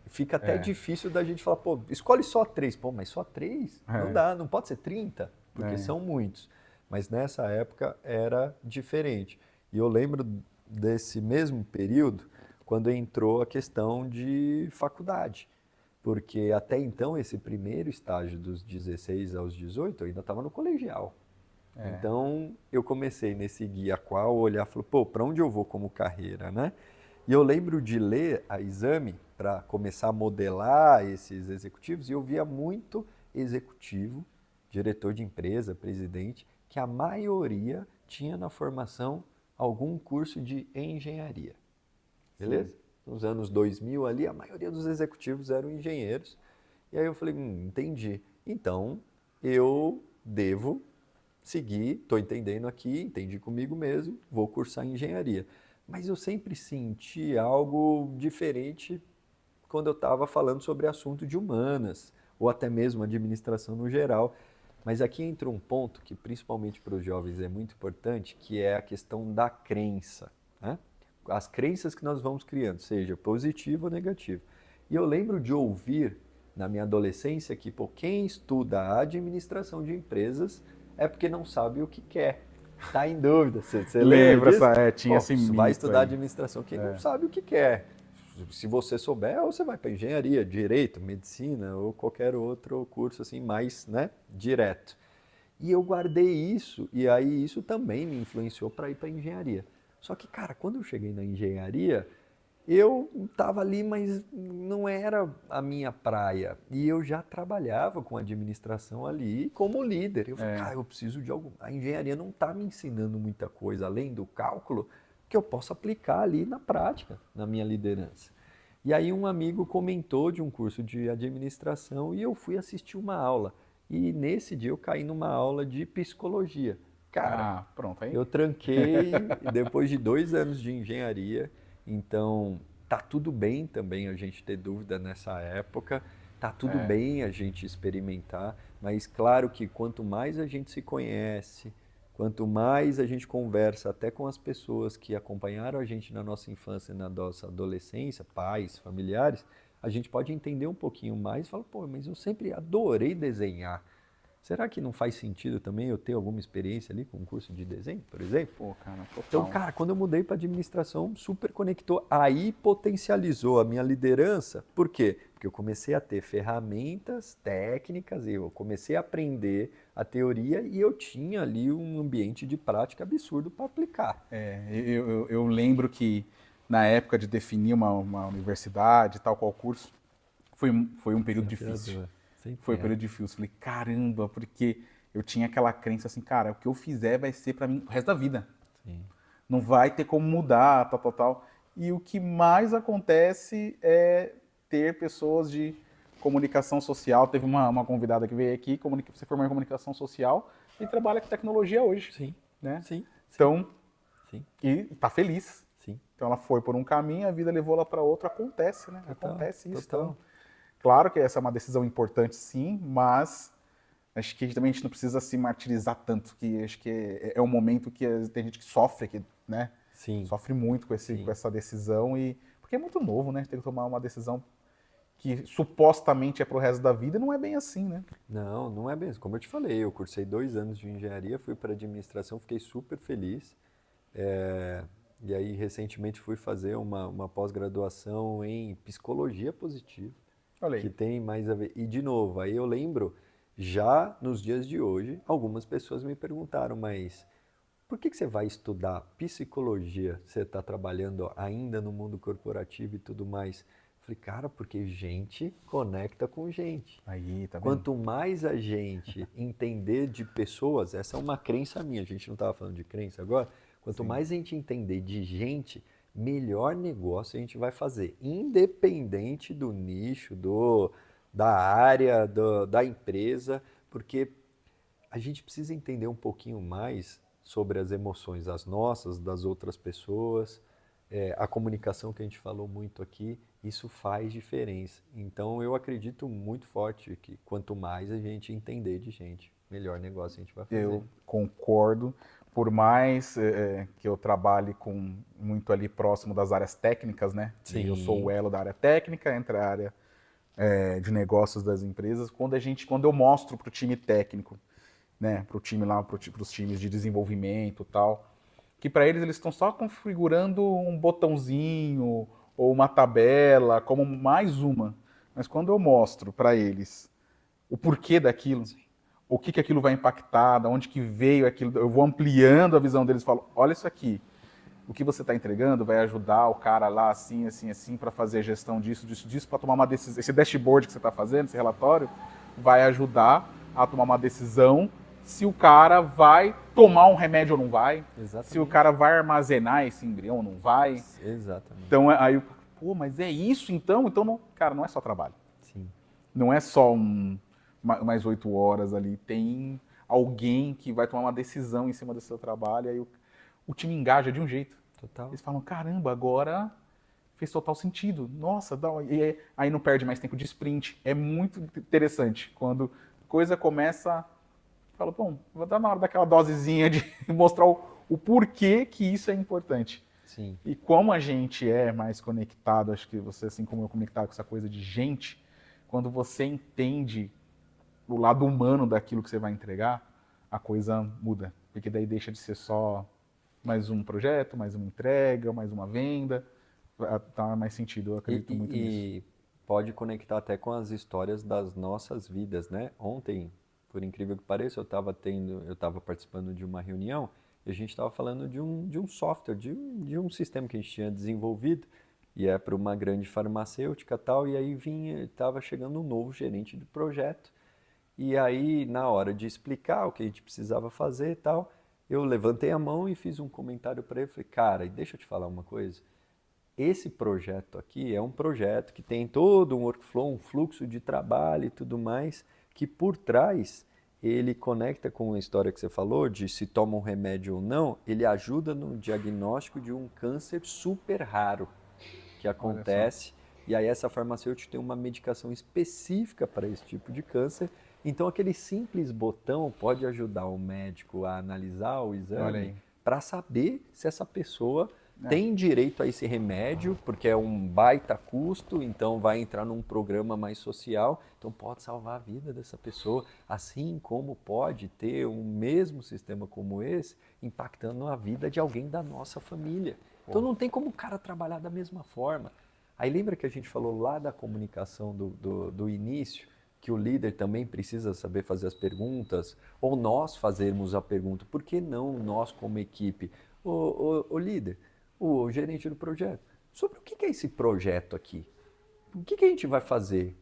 Fica até difícil da gente falar, pô, escolhe só 3. Pô, mas só 3? Não dá, não pode ser 30, porque são muitos. Mas nessa época era diferente. E eu lembro desse mesmo período, quando entrou a questão de faculdade. Porque até então, esse primeiro estágio dos 16 aos 18, eu ainda estava no colegial. Então, eu comecei nesse guia qual olhar e falei, pô, para onde eu vou como carreira, né? E eu lembro de ler a Exame para começar a modelar esses executivos, e eu via muito executivo, diretor de empresa, presidente, que a maioria tinha na formação algum curso de engenharia. Beleza? Sim. Nos anos 2000 ali, a maioria dos executivos eram engenheiros. E aí eu falei, entendi. Então, eu devo seguir, estou entendendo aqui, entendi comigo mesmo, vou cursar engenharia. Mas eu sempre senti algo diferente quando eu estava falando sobre assunto de humanas, ou até mesmo administração no geral. Mas aqui entra um ponto que, principalmente para os jovens, é muito importante, que é a questão da crença, né? As crenças que nós vamos criando, seja positivo ou negativo. E eu lembro de ouvir, na minha adolescência, que pô, quem estuda administração de empresas é porque não sabe o que quer. Está em dúvida. Você lembra disso? Tinha esse mito vai estudar aí. administração quem não sabe o que quer. Se você souber, ou você vai para engenharia, direito, medicina ou qualquer outro curso assim mais, né, direto. E eu guardei isso, e aí isso também me influenciou para ir para engenharia. Só que, cara, quando eu cheguei na engenharia, eu estava ali, mas não era a minha praia. E eu já trabalhava com administração ali como líder. Eu falei, cara, eu preciso de algo. A engenharia não está me ensinando muita coisa, além do cálculo, que eu possa aplicar ali na prática, na minha liderança. E aí um amigo comentou de um curso de administração e eu fui assistir uma aula. E nesse dia eu caí numa aula de psicologia. Cara, pronto, aí. eu tranquei depois de 2 anos de engenharia. Então, tá tudo bem também a gente ter dúvida nessa época, tá tudo bem a gente experimentar, mas claro que quanto mais a gente se conhece, quanto mais a gente conversa até com as pessoas que acompanharam a gente na nossa infância e na nossa adolescência, pais, familiares, a gente pode entender um pouquinho mais e falar, pô, mas eu sempre adorei desenhar. Será que não faz sentido também eu ter alguma experiência ali com um curso de desenho, por exemplo? Pô, cara, total. Então, cara, quando eu mudei para administração, super conectou. Aí potencializou a minha liderança. Por quê? Porque eu comecei a ter ferramentas técnicas, eu comecei a aprender a teoria e eu tinha ali um ambiente de prática absurdo para aplicar. Eu lembro que na época de definir uma universidade, tal qual curso, foi um período difícil. Foi um período difícil. Falei, caramba, porque eu tinha aquela crença assim, cara, o que eu fizer vai ser pra mim o resto da vida. Sim. Não vai ter como mudar, tal. E o que mais acontece é ter pessoas de comunicação social. Teve uma convidada que veio aqui, você formou em comunicação social e trabalha com tecnologia hoje. Sim. Né? Sim. Então, sim. E tá feliz. Sim. Então ela foi por um caminho, a vida levou ela para outro, acontece, né? Total, Acontece isso. total. Então, claro que essa é uma decisão importante, sim, mas acho que também a gente não precisa se martirizar tanto, que acho que é um momento que tem gente que sofre, que, né? Sim, Sofre muito com sim. essa decisão e porque é muito novo, né? Tem que tomar uma decisão que supostamente é pro resto da vida, e não é bem assim, né? Não, não é mesmo. Como eu te falei, eu cursei 2 anos de engenharia, fui para administração, fiquei super feliz. É, e aí, recentemente, fui fazer uma pós-graduação em psicologia positiva, Olha que aí. tem mais a ver. E, de novo, aí eu lembro, já nos dias de hoje, algumas pessoas me perguntaram, mas por que você vai estudar psicologia? Você está trabalhando ainda no mundo corporativo e tudo mais. Eu falei, cara, porque gente conecta com gente. Aí, tá vendo? Quanto mais a gente entender de pessoas, essa é uma crença minha, a gente não estava falando de crença agora. Quanto Sim. mais a gente entender de gente, melhor negócio a gente vai fazer, independente do nicho, da área, da empresa, porque a gente precisa entender um pouquinho mais sobre as emoções, as nossas, das outras pessoas, a comunicação que a gente falou muito aqui, isso faz diferença. Então eu acredito muito forte que quanto mais a gente entender de gente, melhor negócio a gente vai fazer. Eu concordo. Por mais que eu trabalhe com muito ali próximo das áreas técnicas, né? E eu sou o Sim, elo da área técnica entre a área de negócios das empresas. Quando eu mostro para o time técnico, né? Para o time lá, para os times de desenvolvimento e tal, que para eles estão só configurando um botãozinho ou uma tabela como mais uma. Mas quando eu mostro para eles o porquê daquilo, o que aquilo vai impactar, de onde que veio aquilo, eu vou ampliando a visão deles e falo, olha isso aqui, o que você está entregando vai ajudar o cara lá assim, assim, assim, para fazer a gestão disso, disso, disso, para tomar uma decisão. Esse dashboard que você está fazendo, esse relatório, vai ajudar a tomar uma decisão se o cara vai tomar um remédio ou não vai, se o exatamente. cara vai armazenar esse embrião ou não vai. Exatamente. Então aí, pô, mas é isso então? Então, não, cara, não é só trabalho. Sim. Não é só mais 8 horas ali. Tem alguém que vai tomar uma decisão em cima do seu trabalho, aí o time engaja de um jeito. Total. Eles falam, caramba, agora fez total sentido. Nossa, e aí não perde mais tempo de sprint. É muito interessante. Quando a coisa começa, fala, bom, vou dar na hora daquela dosezinha de mostrar o porquê que isso é importante. Sim. E como a gente é mais conectado, acho que você, assim como eu, conectado com essa coisa de gente, quando você entende o lado humano daquilo que você vai entregar, a coisa muda. Porque daí deixa de ser só mais um projeto, mais uma entrega, mais uma venda. Tá mais sentido, eu acredito muito nisso. E pode conectar até com as histórias das nossas vidas, né? Ontem, por incrível que pareça, eu estava participando de uma reunião e a gente estava falando de um software, de um sistema que a gente tinha desenvolvido e é para uma grande farmacêutica e tal, e aí estava chegando um novo gerente de projeto e aí na hora de explicar o que a gente precisava fazer e tal, eu levantei a mão e fiz um comentário para ele, falei, cara, deixa eu te falar uma coisa, esse projeto aqui é um projeto que tem todo um workflow, um fluxo de trabalho e tudo mais, que por trás ele conecta com a história que você falou de se toma um remédio ou não, ele ajuda no diagnóstico de um câncer super raro que Olha só. acontece, e aí essa farmacêutica tem uma medicação específica para esse tipo de câncer, então aquele simples botão pode ajudar o médico a analisar o Olha exame aí. para saber se essa pessoa É. tem direito a esse remédio, porque é um baita custo, então vai entrar num programa mais social, então pode salvar a vida dessa pessoa, assim como pode ter um mesmo sistema como esse impactando a vida de alguém da nossa família. Então não tem como o cara trabalhar da mesma forma. Aí lembra que a gente falou lá da comunicação do início, que o líder também precisa saber fazer as perguntas, ou nós fazermos a pergunta, por que não nós como equipe? O líder, o gerente do projeto, sobre o que é esse projeto aqui? O que a gente vai fazer?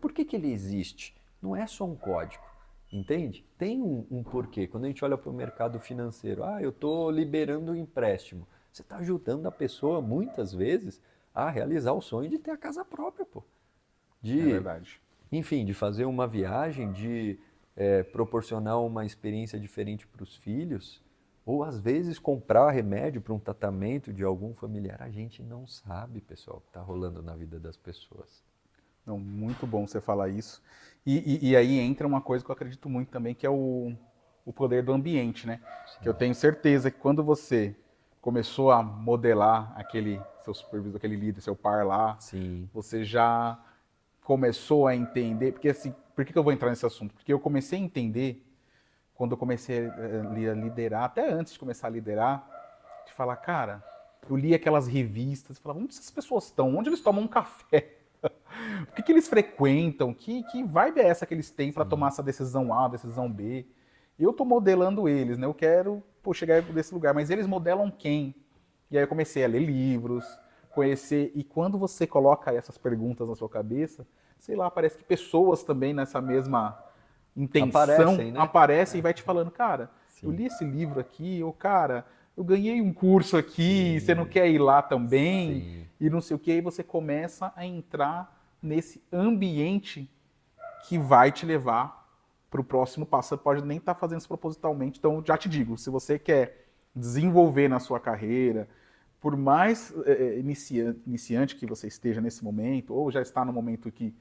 Por que ele existe? Não é só um código, entende? Tem um porquê. Quando a gente olha para o mercado financeiro, eu estou liberando um empréstimo. Você está ajudando a pessoa, muitas vezes, a realizar o sonho de ter a casa própria, pô. É De, verdade. enfim, de fazer uma viagem, de proporcionar uma experiência diferente para os filhos. Ou às vezes comprar remédio para um tratamento de algum familiar, a gente não sabe, pessoal, o que está rolando na vida das pessoas. Não, muito bom você falar isso. E aí entra uma coisa que eu acredito muito também, que é o poder do ambiente, né? Sim. Que eu tenho certeza que quando você começou a modelar aquele seu supervisor, aquele líder, seu par lá, Sim. você já começou a entender, porque assim, por que eu vou entrar nesse assunto? Porque eu comecei a entender, quando eu comecei a liderar, até antes de começar a liderar, de falar, cara, eu li aquelas revistas, falava, onde essas pessoas estão? Onde eles tomam um café? O que eles frequentam? Que vibe é essa que eles têm para tomar essa decisão A, decisão B? Eu estou modelando eles, né? Eu quero chegar desse lugar, mas eles modelam quem? E aí eu comecei a ler livros, conhecer, e quando você coloca essas perguntas na sua cabeça, sei lá, parece que pessoas também nessa mesma intenção aparecem, né? E vai te falando, cara, Sim. eu li esse livro aqui, ou cara, eu ganhei um curso aqui, você não quer ir lá também? Sim. E não sei o que, e você começa a entrar nesse ambiente que vai te levar para o próximo passo. Você pode nem estar fazendo isso propositalmente, então já te digo, se você quer desenvolver na sua carreira, por mais iniciante que você esteja nesse momento, ou já está no momento que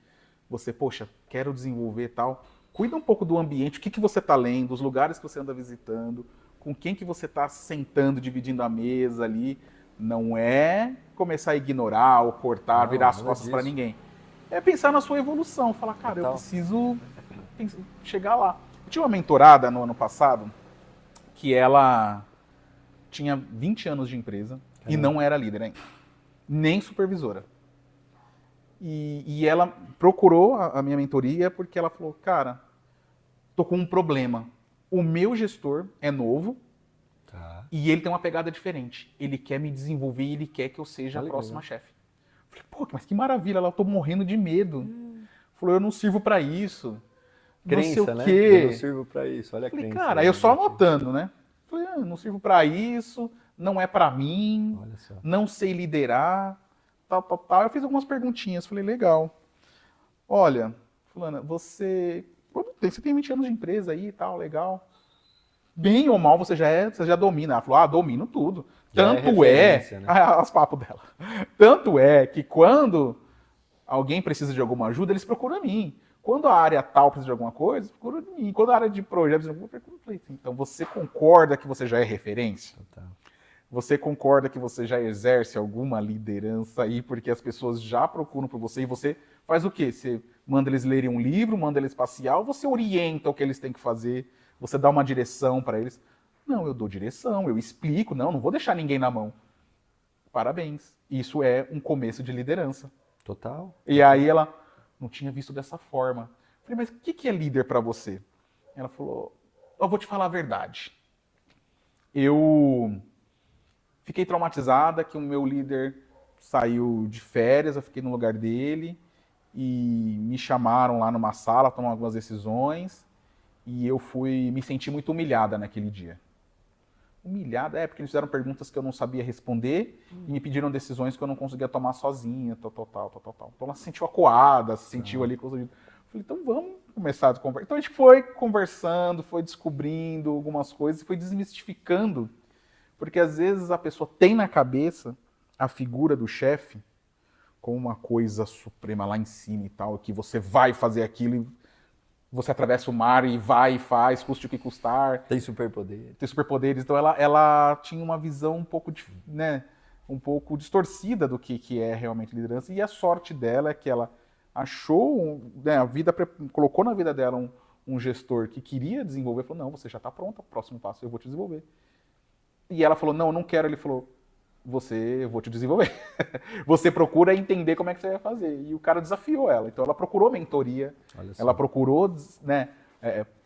você, poxa, quero desenvolver tal, cuida um pouco do ambiente, o que você está lendo, os lugares que você anda visitando, com quem que você está sentando, dividindo a mesa ali. Não é começar a ignorar ou cortar, virar as costas para ninguém. É pensar na sua evolução, falar, cara, eu preciso chegar lá. Eu tinha uma mentorada no ano passado que ela tinha 20 anos de empresa e não era líder ainda, nem supervisora. E ela procurou a minha mentoria porque ela falou, cara, tô com um problema. O meu gestor é novo e ele tem uma pegada diferente. Ele quer me desenvolver e ele quer que eu seja a próxima chefe. Falei, pô, mas que maravilha, eu tô morrendo de medo. Falou, eu não sirvo para isso. Crença, não sei o quê. Né? Eu não sirvo para isso, olha a falei, crença. Cara, eu só anotando, né? Falei, não sirvo para isso, não é para mim, não sei liderar, tal. Eu fiz algumas perguntinhas, falei, legal. Olha, fulana, você tem 20 anos de empresa aí e tal, legal. Bem ou mal você já domina. Ela falou, domino tudo. Tanto né? As papos dela. Tanto é que quando alguém precisa de alguma ajuda, eles procuram a mim. Quando a área tal precisa de alguma coisa, procura de mim. Quando a área de projetos, então você concorda que você já é referência? Total. Você concorda que você já exerce alguma liderança aí, porque as pessoas já procuram por você e você faz o quê? Você manda eles lerem um livro, manda eles passear, ou você orienta o que eles têm que fazer, você dá uma direção para eles? Não, eu dou direção, eu explico, não vou deixar ninguém na mão. Parabéns. Isso é um começo de liderança. Total. E aí ela não tinha visto dessa forma. Eu falei, mas o que é líder para você? Ela falou, eu vou te falar a verdade. Eu fiquei traumatizada que o meu líder saiu de férias, eu fiquei no lugar dele e me chamaram lá numa sala, tomar algumas decisões e eu me senti muito humilhada naquele dia. Humilhada, porque eles fizeram perguntas que eu não sabia responder e me pediram decisões que eu não conseguia tomar sozinha, tal. Então ela se sentiu acuada, se sentiu ali... Falei, então vamos começar a conversar. Então a gente foi conversando, foi descobrindo algumas coisas e foi desmistificando, porque às vezes a pessoa tem na cabeça a figura do chefe como uma coisa suprema lá em cima e tal, que você vai fazer aquilo e você atravessa o mar e vai e faz, custe o que custar. Tem superpoderes. Tem superpoderes. Então ela tinha uma visão um pouco distorcida do que é realmente liderança. E a sorte dela é que ela achou, a vida colocou na vida dela um gestor que queria desenvolver. Falou, não, você já está pronta, o próximo passo eu vou te desenvolver. E ela falou, não, eu não quero. Ele falou, eu vou te desenvolver. Você procura entender como é que você vai fazer. E o cara desafiou ela. Então ela procurou mentoria, ela procurou,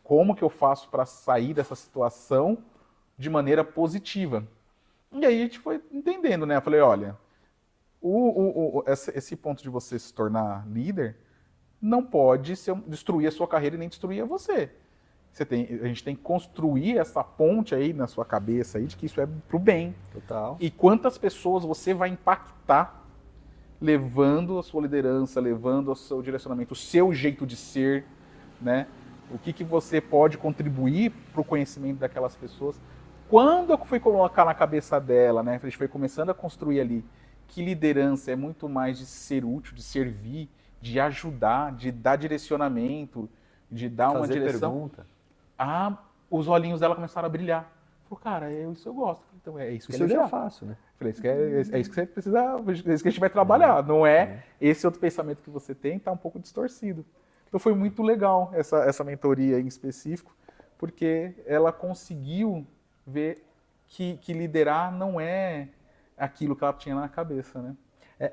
como que eu faço para sair dessa situação de maneira positiva. E aí a gente foi entendendo, né? Eu falei, olha, esse ponto de você se tornar líder não pode destruir a sua carreira e nem destruir a você. A gente tem que construir essa ponte aí na sua cabeça aí de que isso é pro bem. Total. E quantas pessoas você vai impactar levando a sua liderança, levando o seu direcionamento, o seu jeito de ser, né? O que você pode contribuir para o conhecimento daquelas pessoas. quando eu fui colocar na cabeça dela, né, a gente foi começando a construir ali que liderança é muito mais de ser útil, de servir, de ajudar, de dar direcionamento, de dar uma Fazer direção, pergunta. os olhinhos dela começaram a brilhar. Falei, cara, isso eu gosto. Então é isso que Isso é eu já legal. faço, né? Falei, é isso que você precisa, é isso que a gente vai trabalhar, não é esse outro pensamento que você tem, tá um pouco distorcido. Então foi muito legal essa mentoria em específico, porque ela conseguiu ver que liderar não é aquilo que ela tinha na cabeça, né?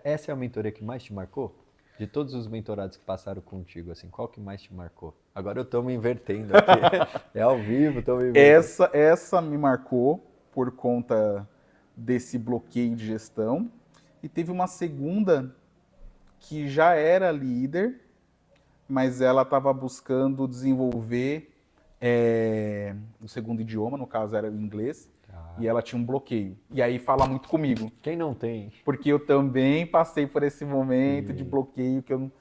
Essa é a mentoria que mais te marcou? De todos os mentorados que passaram contigo, assim, qual que mais te marcou? Agora eu tô me invertendo aqui. É ao vivo, tô me invertendo. Essa me marcou por conta desse bloqueio de gestão. E teve uma segunda que já era líder, mas ela estava buscando desenvolver o segundo idioma, no caso era o inglês, e ela tinha um bloqueio. E aí fala muito comigo. Quem não tem? Porque eu também passei por esse momento de bloqueio que eu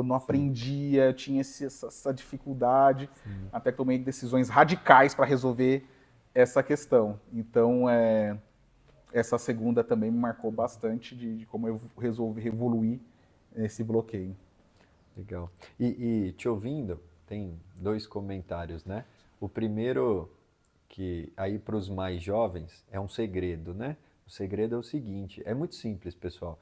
não aprendia, tinha essa dificuldade, até que tomei decisões radicais para resolver essa questão. Então, essa segunda também me marcou bastante de como eu resolvi evoluir esse bloqueio. Legal. E te ouvindo, tem 2 comentários, né? O primeiro, que aí para os mais jovens, é um segredo, né? O segredo é o seguinte, é muito simples, pessoal.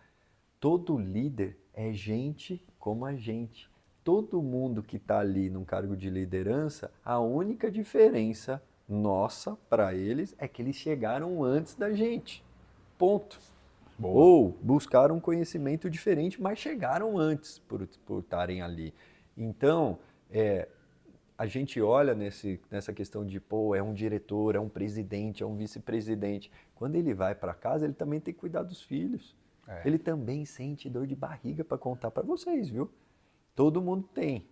Todo líder é gente como a gente. Todo mundo que está ali num cargo de liderança, a única diferença nossa para eles é que eles chegaram antes da gente. Ponto. Boa. Ou buscaram um conhecimento diferente, mas chegaram antes por estarem ali. Então, a gente olha nessa questão de, é um diretor, é um presidente, é um vice-presidente. Quando ele vai para casa, ele também tem que cuidar dos filhos. Ele também sente dor de barriga para contar para vocês, viu? Todo mundo tem.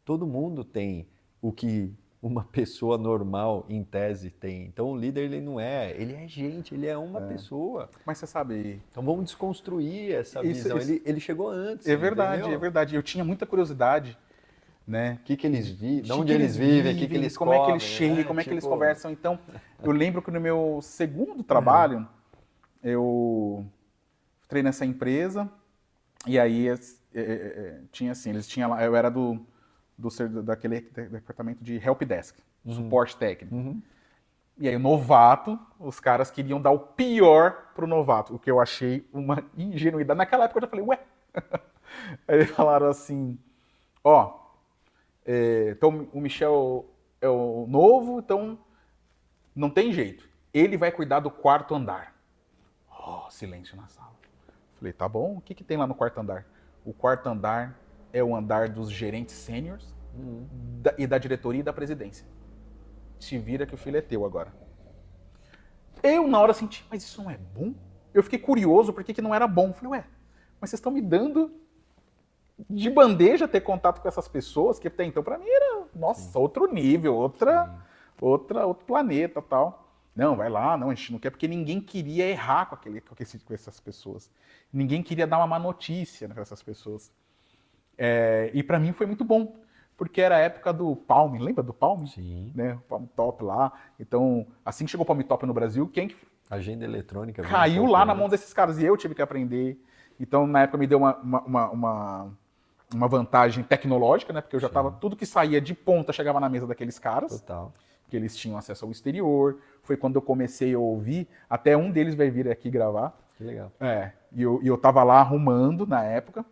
Todo mundo tem o que uma pessoa normal, em tese, tem. Então, o líder, ele é gente, ele é uma pessoa. Mas você sabe... Então, vamos desconstruir essa visão. Ele chegou antes, É verdade, entendeu? é verdade. Eu tinha muita curiosidade, né? O que eles vivem, de que onde eles vivem, o que eles como comem, é que eles chegam, né? como é que eles conversam. Então, eu lembro que no meu segundo trabalho, eu entrei nessa empresa e aí tinha assim, eles tinham lá, eu era daquele departamento de helpdesk, do suporte técnico. E aí o novato, os caras queriam dar o pior pro novato, o que eu achei uma ingenuidade. Naquela época eu já falei, ué? Aí eles falaram assim, então o Michel é o novo, então não tem jeito. Ele vai cuidar do quarto andar. Silêncio na sala. Falei, tá bom, o que tem lá no quarto andar? O quarto andar é o andar dos gerentes sêniors e da diretoria e da presidência. Se vira que o filho é teu agora. Eu, na hora, senti, mas isso não é bom? Eu fiquei curioso por que não era bom. Falei, ué, mas vocês estão me dando de bandeja ter contato com essas pessoas, que até então pra mim era, nossa, outro nível, outro planeta e tal. Não, vai lá, não, a gente não quer, porque ninguém queria errar com essas pessoas. Ninguém queria dar uma má notícia para essas pessoas. E para mim foi muito bom, porque era a época do Palm, lembra do Palm? Sim. Né, o Palm Top lá. Então, assim que chegou o Palm Top no Brasil, quem Agenda eletrônica. caiu lá na mão desses caras e eu tive que aprender. Então, na época me deu uma vantagem tecnológica, né? Porque eu já estava, tudo que saía de ponta chegava na mesa daqueles caras. Total. Que eles tinham acesso ao exterior. Foi quando eu comecei a ouvir, até um deles vai vir aqui gravar. Que legal. E eu tava lá arrumando na época,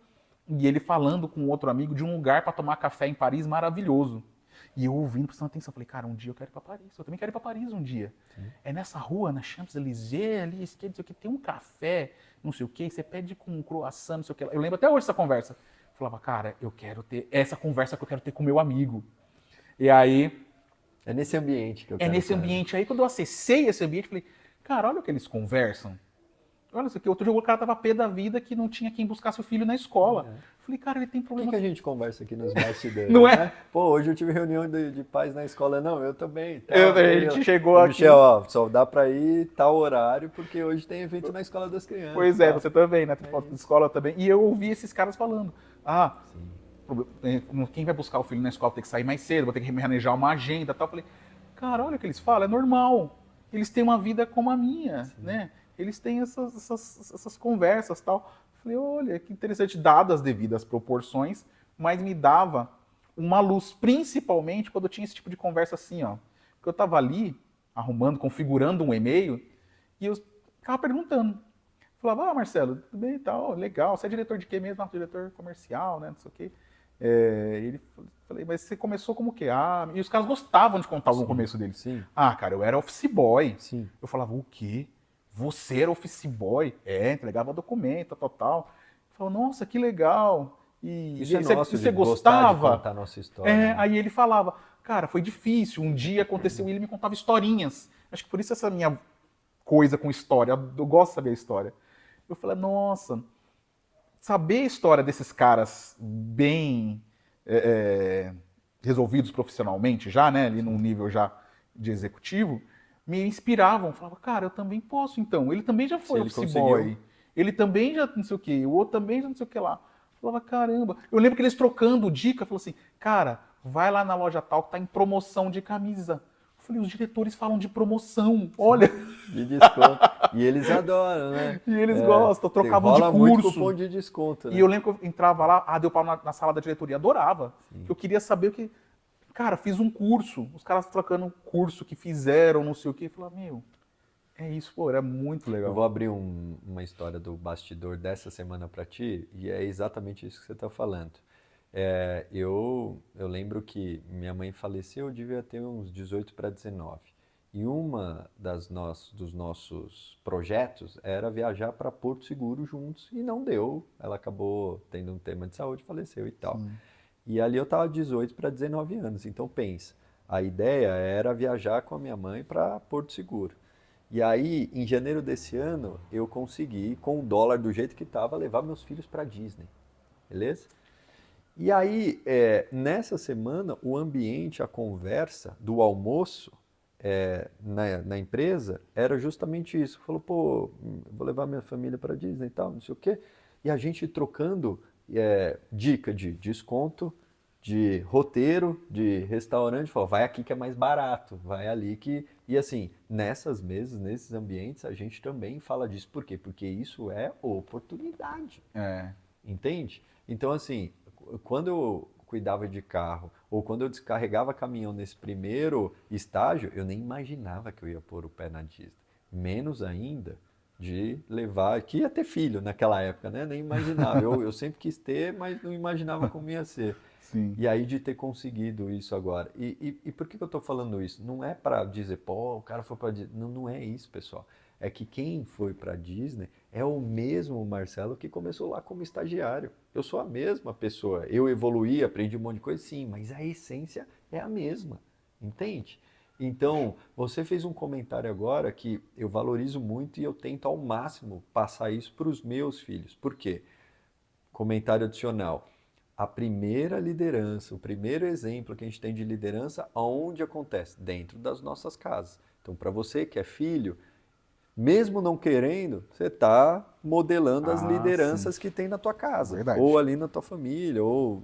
e ele falando com outro amigo de um lugar para tomar café em Paris maravilhoso. E eu ouvindo, prestando atenção, falei, cara, um dia eu quero ir para Paris, eu também quero ir para Paris um dia. Sim. É nessa rua, na Champs-Élysées, ali, esquerda, não sei o que, tem um café, não sei o que, você pede com um croissant, não sei o que. Eu lembro até hoje essa conversa. Eu falava, cara, eu quero ter essa conversa que eu quero ter com meu amigo. E aí... É nesse ambiente que eu quero. É nesse ambiente aí, quando eu acessei esse ambiente, falei, cara, olha o que eles conversam. Olha isso aqui, outro dia o cara tava pé da vida que não tinha quem buscasse o filho na escola. Falei, cara, ele tem problema. O que a gente conversa aqui nos bastidores? Não é? Né? Pô, hoje eu tive reunião de pais na escola. Não, eu também. Tá, a gente chegou aqui. Michel, só dá pra ir tal horário, porque hoje tem evento na escola das crianças. Pois é, você também, né? Tem foto da escola também. E eu ouvi esses caras falando, quem vai buscar o filho na escola tem que sair mais cedo, vou ter que manejar uma agenda e tal. Falei, cara, olha o que eles falam, é normal. eles têm uma vida como a minha, né? Eles têm essas conversas e tal. Falei, olha, que interessante, dadas as devidas proporções, mas me dava uma luz, principalmente quando eu tinha esse tipo de conversa assim, ó. Porque eu tava ali, arrumando, configurando um e-mail, e eu ficava perguntando. Falava, Marcelo, tudo bem e tal, legal, você é diretor de quê mesmo? Ah, diretor comercial, né, não sei o quê. Falei, mas você começou como o quê? Ah, e os caras gostavam de contar no começo deles. Sim. Ah, cara, eu era office boy. Sim. Eu falava, o quê? Você era office boy? Entregava documento, tal. Eu falava, nossa, que legal. Isso é você, nosso, você de gostar de gostava? contar a nossa história. Né? Aí ele falava, cara, foi difícil. Um dia aconteceu e ele me contava historinhas. Acho que por isso essa minha coisa com história. Eu gosto de saber a história. Eu falei, nossa, saber a história desses caras bem resolvidos profissionalmente já, né, ali num nível já de executivo, me inspiravam. Falava, cara, eu também posso então. Ele também já foi office boy. Ele também já não sei o que, o outro também já não sei o que lá. Eu falava, caramba. Eu lembro que eles trocando dica, falou assim, cara, vai lá na loja tal que tá em promoção de camisa. Eu falei, os diretores falam de promoção, olha. De desconto. E eles adoram, né? E eles gostam, trocavam de rola curso. muito cupom de desconto, né? E eu lembro que eu entrava lá, deu pau na sala da diretoria, adorava. Que eu queria saber o que... Cara, fiz um curso, os caras trocando curso que fizeram, não sei o quê. Eu falava, meu, é isso, pô, era muito legal. Eu vou abrir uma história do bastidor dessa semana para ti, e é exatamente isso que você está falando. Eu lembro que minha mãe faleceu, eu devia ter uns 18 para 19. E uma dos nossos projetos era viajar para Porto Seguro juntos, e não deu. Ela acabou tendo um tema de saúde, faleceu e tal. Sim. E ali eu estava 18 para 19 anos, então pensa, a ideia era viajar com a minha mãe para Porto Seguro. E aí, em janeiro desse ano, eu consegui, com o dólar do jeito que estava, levar meus filhos para Disney, beleza? E aí, nessa semana, o ambiente, a conversa do almoço na empresa era justamente isso. Falou, pô, vou levar minha família para Disney e tal, não sei o quê. E a gente trocando dica de desconto, de roteiro, de restaurante. Falou, vai aqui que é mais barato, vai ali que... E assim, nessas mesas, nesses ambientes, a gente também fala disso. Por quê? Porque isso é oportunidade. Entende? Então, assim, quando eu cuidava de carro, ou quando eu descarregava caminhão nesse primeiro estágio, eu nem imaginava que eu ia pôr o pé na Disney. Menos ainda de levar, que ia ter filho naquela época, né? Nem imaginava. Eu sempre quis ter, mas não imaginava como ia ser. Sim. E aí de ter conseguido isso agora. E por que eu estou falando isso? Não é para dizer, pô, o cara foi para Disney. Não, não é isso, pessoal. É que quem foi para Disney é o mesmo Marcelo que começou lá como estagiário. Eu sou a mesma pessoa. Eu evoluí, aprendi um monte de coisa, sim, mas a essência é a mesma. Entende? Então, você fez um comentário agora que eu valorizo muito e eu tento ao máximo passar isso para os meus filhos. Por quê? Comentário adicional. A primeira liderança, o primeiro exemplo que a gente tem de liderança, aonde acontece? Dentro das nossas casas. Então, para você que é filho, mesmo não querendo, você está modelando as lideranças que tem na tua casa. Verdade. Ou ali na tua família, ou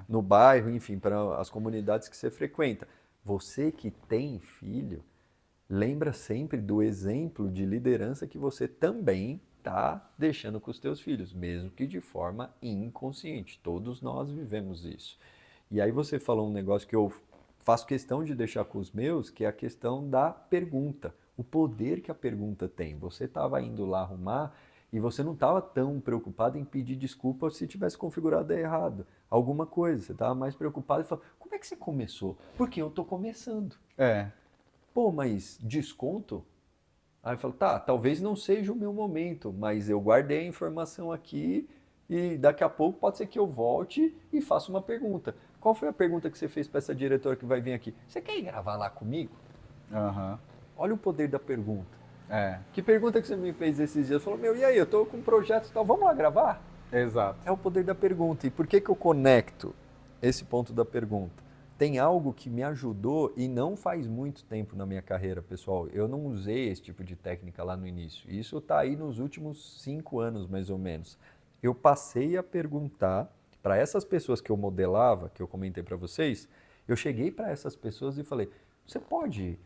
no bairro, enfim, para as comunidades que você frequenta. Você que tem filho, lembra sempre do exemplo de liderança que você também está deixando com os teus filhos, mesmo que de forma inconsciente. Todos nós vivemos isso. E aí você falou um negócio que eu faço questão de deixar com os meus, que é a questão da pergunta. O poder que a pergunta tem. Você estava indo lá arrumar e você não estava tão preocupado em pedir desculpa se tivesse configurado errado alguma coisa. Você estava mais preocupado e falou, como é que você começou? Porque eu estou começando. Pô, mas desconto? Aí eu falo, tá, talvez não seja o meu momento, mas eu guardei a informação aqui e daqui a pouco pode ser que eu volte e faça uma pergunta. Qual foi a pergunta que você fez para essa diretora que vai vir aqui? Você quer ir gravar lá comigo? Olha o poder da pergunta. Que pergunta que você me fez esses dias? Falou, meu, e aí, eu tô com um projeto e tal, vamos lá gravar? Exato. É o poder da pergunta. E por que eu conecto esse ponto da pergunta? Tem algo que me ajudou e não faz muito tempo na minha carreira, pessoal. Eu não usei esse tipo de técnica lá no início. Isso está aí nos últimos 5 anos, mais ou menos. Eu passei a perguntar para essas pessoas que eu modelava, que eu comentei para vocês, eu cheguei para essas pessoas e falei, você pode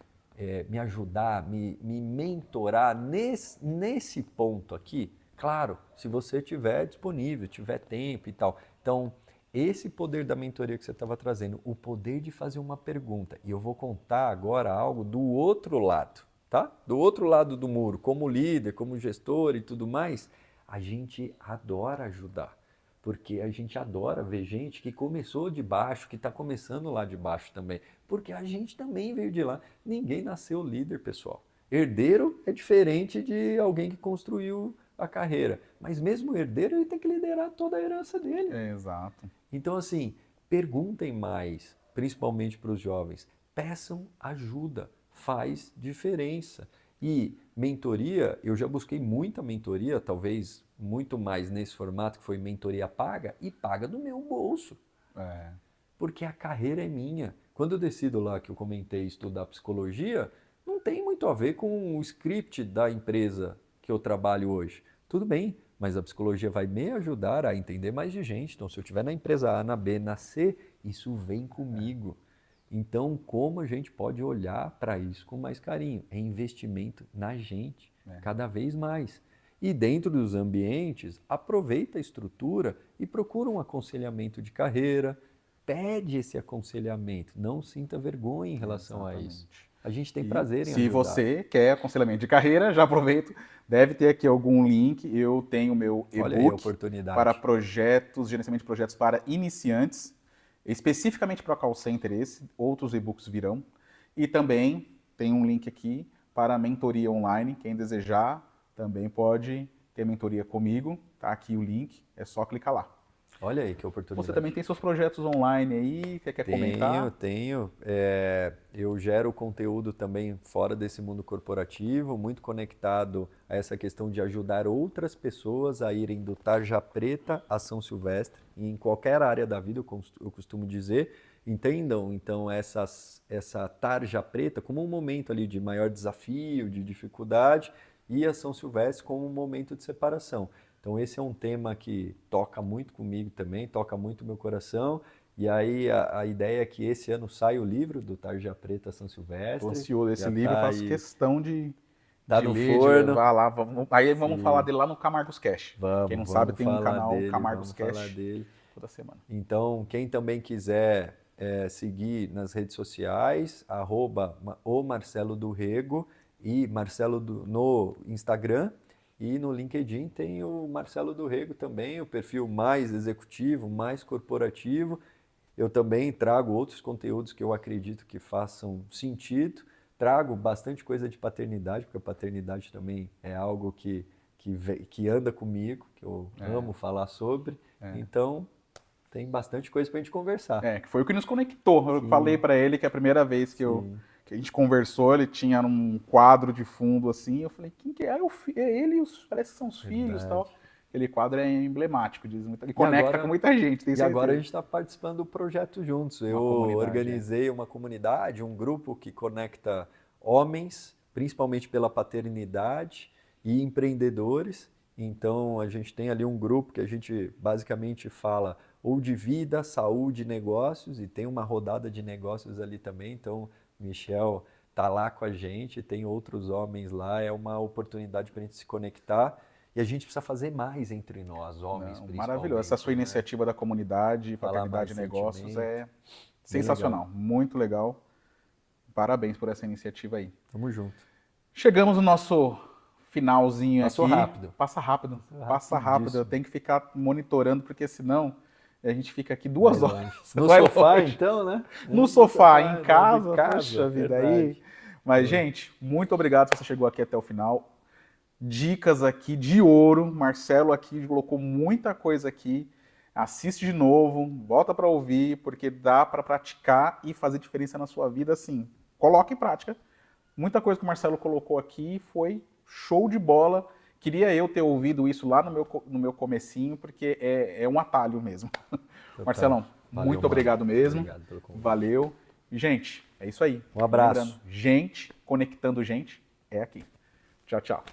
me ajudar, me mentorar nesse ponto aqui, claro, se você tiver disponível, tiver tempo e tal. Então, esse poder da mentoria que você estava trazendo, o poder de fazer uma pergunta. E eu vou contar agora algo do outro lado, tá? Do outro lado do muro, como líder, como gestor e tudo mais, a gente adora ajudar. Porque a gente adora ver gente que começou de baixo, que está começando lá de baixo também. Porque a gente também veio de lá. Ninguém nasceu líder, pessoal. Herdeiro é diferente de alguém que construiu a carreira. Mas mesmo o herdeiro, ele tem que liderar toda a herança dele. Exato. Então, assim, perguntem mais, principalmente para os jovens. Peçam ajuda, faz diferença. E mentoria, eu já busquei muita mentoria, talvez muito mais nesse formato que foi mentoria paga, e paga do meu bolso. Porque a carreira é minha. Quando eu decido lá, que eu comentei, estudar psicologia, não tem muito a ver com o script da empresa que eu trabalho hoje. Tudo bem, mas a psicologia vai me ajudar a entender mais de gente. Então, se eu estiver na empresa A, na B, na C, isso vem comigo. Então, como a gente pode olhar para isso com mais carinho? É investimento na gente, cada vez mais. E dentro dos ambientes, aproveita a estrutura e procura um aconselhamento de carreira, pede esse aconselhamento, não sinta vergonha em relação a isso. A gente tem prazer em se ajudar. você quer aconselhamento de carreira, já aproveito, deve ter aqui algum link, eu tenho o meu e-book para projetos, gerenciamento de projetos para iniciantes, especificamente para call center outros e-books virão, e também tem um link aqui para mentoria online, quem desejar também pode ter mentoria comigo, tá aqui o link, é só clicar lá. Olha aí que oportunidade. Você também tem seus projetos online aí, você quer comentar? Tenho. Eu gero conteúdo também fora desse mundo corporativo, muito conectado a essa questão de ajudar outras pessoas a irem do Tarja Preta a São Silvestre, e em qualquer área da vida, eu costumo dizer. Entendam, então, essa Tarja Preta como um momento ali de maior desafio, de dificuldade, e a São Silvestre como um momento de separação. Então esse é um tema que toca muito comigo também, toca muito meu coração. E aí a ideia é que esse ano saia o livro do Tarja Preta São Silvestre. Estou ansioso, esse livro eu faço questão de no ler, forno. De levar lá. Aí vamos falar dele lá no Camargos Cash. Quem não sabe, tem um canal Camargos Cash toda semana. Então quem também quiser seguir nas redes sociais, @o Marcelo do Rego e Marcelo no Instagram. E no LinkedIn tem o Marcelo do Rego também, o perfil mais executivo, mais corporativo. Eu também trago outros conteúdos que eu acredito que façam sentido. Trago bastante coisa de paternidade, porque a paternidade também é algo que anda comigo, que eu amo falar sobre. Então, tem bastante coisa para a gente conversar. Que foi o que nos conectou. Eu falei para ele que a primeira vez que a gente conversou, ele tinha um quadro de fundo assim, eu falei, quem que é? É ele, parece que são os filhos e tal. Aquele quadro é emblemático, e conecta com muita gente, tenho certeza. E agora a gente está participando do projeto juntos. Eu organizei uma comunidade, um grupo que conecta homens, principalmente pela paternidade, e empreendedores. Então a gente tem ali um grupo que a gente basicamente fala ou de vida, saúde, negócios, e tem uma rodada de negócios ali também. Então Michel está lá com a gente, tem outros homens lá, é uma oportunidade para a gente se conectar e a gente precisa fazer mais entre nós, homens principalmente. Maravilhoso, essa sua iniciativa da comunidade, paternidade e negócios é sensacional, muito legal. Parabéns por essa iniciativa aí. Tamo junto. Chegamos no nosso finalzinho aqui. Passa rápido. Eu tenho que ficar monitorando, porque senão a gente fica aqui 2 horas. No sofá, então, né? No sofá, em casa, puxa vida aí. Mas, gente, muito obrigado se você chegou aqui até o final. Dicas aqui de ouro. Marcelo aqui colocou muita coisa aqui. Assiste de novo, volta para ouvir, porque dá para praticar e fazer diferença na sua vida, assim. Coloque em prática. Muita coisa que o Marcelo colocou aqui foi show de bola. Queria eu ter ouvido isso lá no meu comecinho, porque é um atalho mesmo. Marcelão, muito obrigado mesmo. Obrigado pelo convite. Valeu. E, gente, é isso aí. Um abraço. Lembrando, gente conectando gente é aqui. Tchau, tchau.